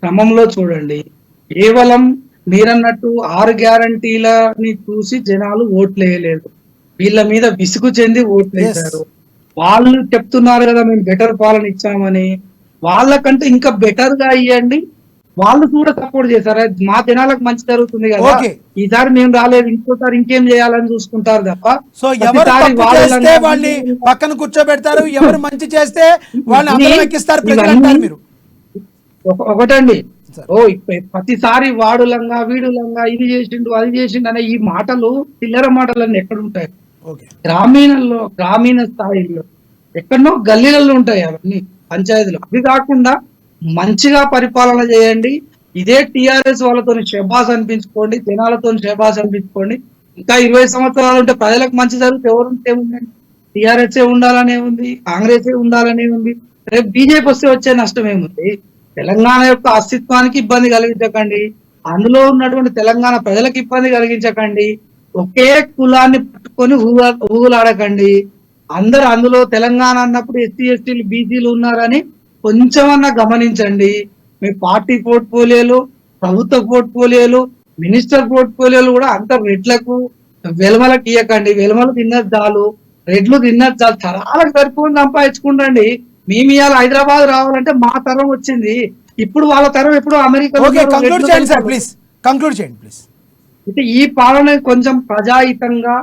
క్రమంలో చూడండి. కేవలం మీరన్నట్టు 6 గ్యారంటీలని చూసి జనాలు ఓట్లు వేయలేదు, వీళ్ళ మీద విసుగు చెంది ఓట్లు వేశారు. వాళ్ళు చెప్తున్నారు కదా మేము బెటర్ పాలన ఇచ్చామని, వాళ్ళకంటే ఇంకా బెటర్ గా ఇవ్వండి, వాళ్ళు కూడా సపోర్ట్ చేశారు. మా జనాలకు మంచి జరుగుతుంది కదా, ఈసారి మేము రాలేదు ఇంకోసారి ఇంకేం చేయాలని చూసుకుంటారు తప్ప. సో ఎవరు వాళ్ళని పక్కన కూర్చోబెడతారు, ఎవరు మంచి చేస్తే వాళ్ళని ఎక్కిస్తారు. ఒకటండి, ప్రతిసారి వాడులంగా వీడులంగా ఇది చేసిండు అది చేసిండు అనే ఈ మాటలు చిల్లర మాటలన్నీ ఎక్కడ ఉంటాయి? గ్రామీణ స్థాయిలో ఎక్కడనో గల్లీలలో ఉంటాయి అవన్నీ పంచాయతీలు. అవి కాకుండా మంచిగా పరిపాలన చేయండి, ఇదే టిఆర్ఎస్ వాళ్ళతో షెబాస్ అనిపించుకోండి, జనాలతో షెబాస్ అనిపించుకోండి. ఇంకా 20 సంవత్సరాలు ఉంటే ప్రజలకు మంచి జరిగితే ఎవరుంటే ఏముందండి? టిఆర్ఎస్ ఉండాలనే ఉంది, కాంగ్రెస్ ఉండాలనే ఉంది. రేపు బీజేపీ వస్తే వచ్చే నష్టం ఏముంది? తెలంగాణ యొక్క అస్తిత్వానికి ఇబ్బంది కలిగించకండి, అందులో ఉన్నటువంటి తెలంగాణ ప్రజలకు ఇబ్బంది కలిగించకండి, ఒకే కులాన్ని పట్టుకొని ఊగులాడకండి. అందరు అందులో తెలంగాణ అన్నప్పుడు ఎస్సీ ఎస్టీలు బీసీలు ఉన్నారని కొంచెమన్నా గమనించండి. మీ పార్టీ పోర్ట్ఫోలియోలు, ప్రభుత్వ పోర్ట్ఫోలియోలు, మినిస్టర్ పోర్ట్ఫోలియోలు కూడా అంత రెడ్లకు వెలమలకు ఇయ్యకండి. వెలమలు తిన్నది చాలు, రెడ్లు తిన్నది చాలు, తరాలకు సరిపోని సంపాదించుకుంటండి. మేము ఇవాళ హైదరాబాద్ రావాలంటే మా తరం వచ్చింది, ఇప్పుడు వాళ్ళ తరం ఎప్పుడు అమెరికా. ఓకే, కంక్లూడ్ చేయండి సార్ ప్లీజ్, కంక్లూడ్ చేయండి ప్లీజ్. అయితే ఈ పాలన కొంచెం ప్రజాహితంగా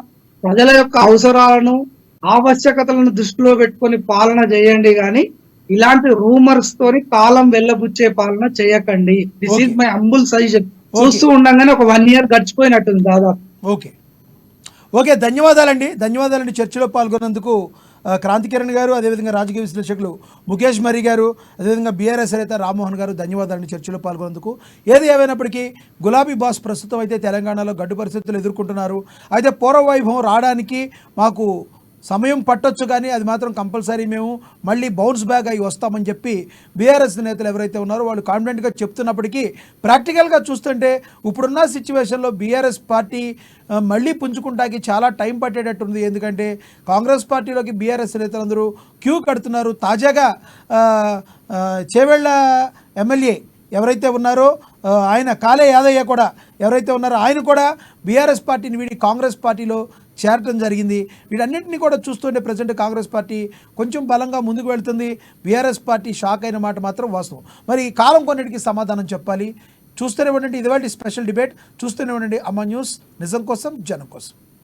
ప్రజల యొక్క అవసరాలను, ఆవశ్యకతలను దృష్టిలో పెట్టుకొని పాలన చేయండి, కానీ ఇలాంటి రూమర్స్ తోని కాలం వెళ్ళబుచ్చే పాలన చేయకండి. This is my humble suggestion. చూస్తూ ఉండగానే ఒక 1 year గడిచిపోయినట్టుంది దాదాపు. ఓకే ఓకే, ధన్యవాదాలండి చర్చలో పాల్గొన్నందుకు. క్రాంతి కిరణ్ గారు, అదేవిధంగా రాజకీయ విశ్లేషకులు ముఖేష్ మర్రి గారు, అదేవిధంగా బీఆర్ఎస్ నేత రామ్మోహన్ గారు, ధన్యవాదాలండి చర్చలో పాల్గొన్నందుకు. ఏది ఏమైనప్పటికీ గులాబీ బాస్ ప్రస్తుతం అయితే తెలంగాణలో గడ్డు పరిస్థితులు ఎదుర్కొంటున్నారు. అయితే పూర్వ వైభవం రావడానికి మాకు సమయం పట్టొచ్చు, కానీ అది మాత్రం కంపల్సరీ మేము మళ్ళీ బౌన్స్ బ్యాక్ అయ్యి వస్తామని చెప్పి బీఆర్ఎస్ నేతలు ఎవరైతే ఉన్నారో వాళ్ళు కాన్ఫిడెంట్గా చెప్తున్నప్పటికీ ప్రాక్టికల్గా చూస్తుంటే ఇప్పుడున్న సిచ్యువేషన్లో బీఆర్ఎస్ పార్టీ మళ్ళీ పుంజుకుంటానికి చాలా టైం పట్టేటట్టుంది. ఎందుకంటే కాంగ్రెస్ పార్టీలోకి బీఆర్ఎస్ నేతలందరూ క్యూ కడుతున్నారు. తాజాగా చేవెళ్ళ ఎమ్మెల్యే ఎవరైతే ఉన్నారో ఆయన కాలే యాదయ్య కూడా ఎవరైతే ఉన్నారో ఆయన కూడా బీఆర్ఎస్ పార్టీని వీడి కాంగ్రెస్ పార్టీలో చేరటం జరిగింది. వీటన్నింటినీ కూడా చూస్తుంటే ప్రజెంట్ కాంగ్రెస్ పార్టీ కొంచెం బలంగా ముందుకు వెళ్తుంది. బీఆర్ఎస్ పార్టీ షాక్ అయిన మాట మాత్రం వాస్తవం. మరి కాలం కొన్నిటికి సమాధానం చెప్పాలి. చూస్తూనే ఉండండి ఇదివాటి స్పెషల్ డిబేట్. చూస్తూనే ఉండండి అమ్మ న్యూస్, నిజం కోసం జనం కోసం.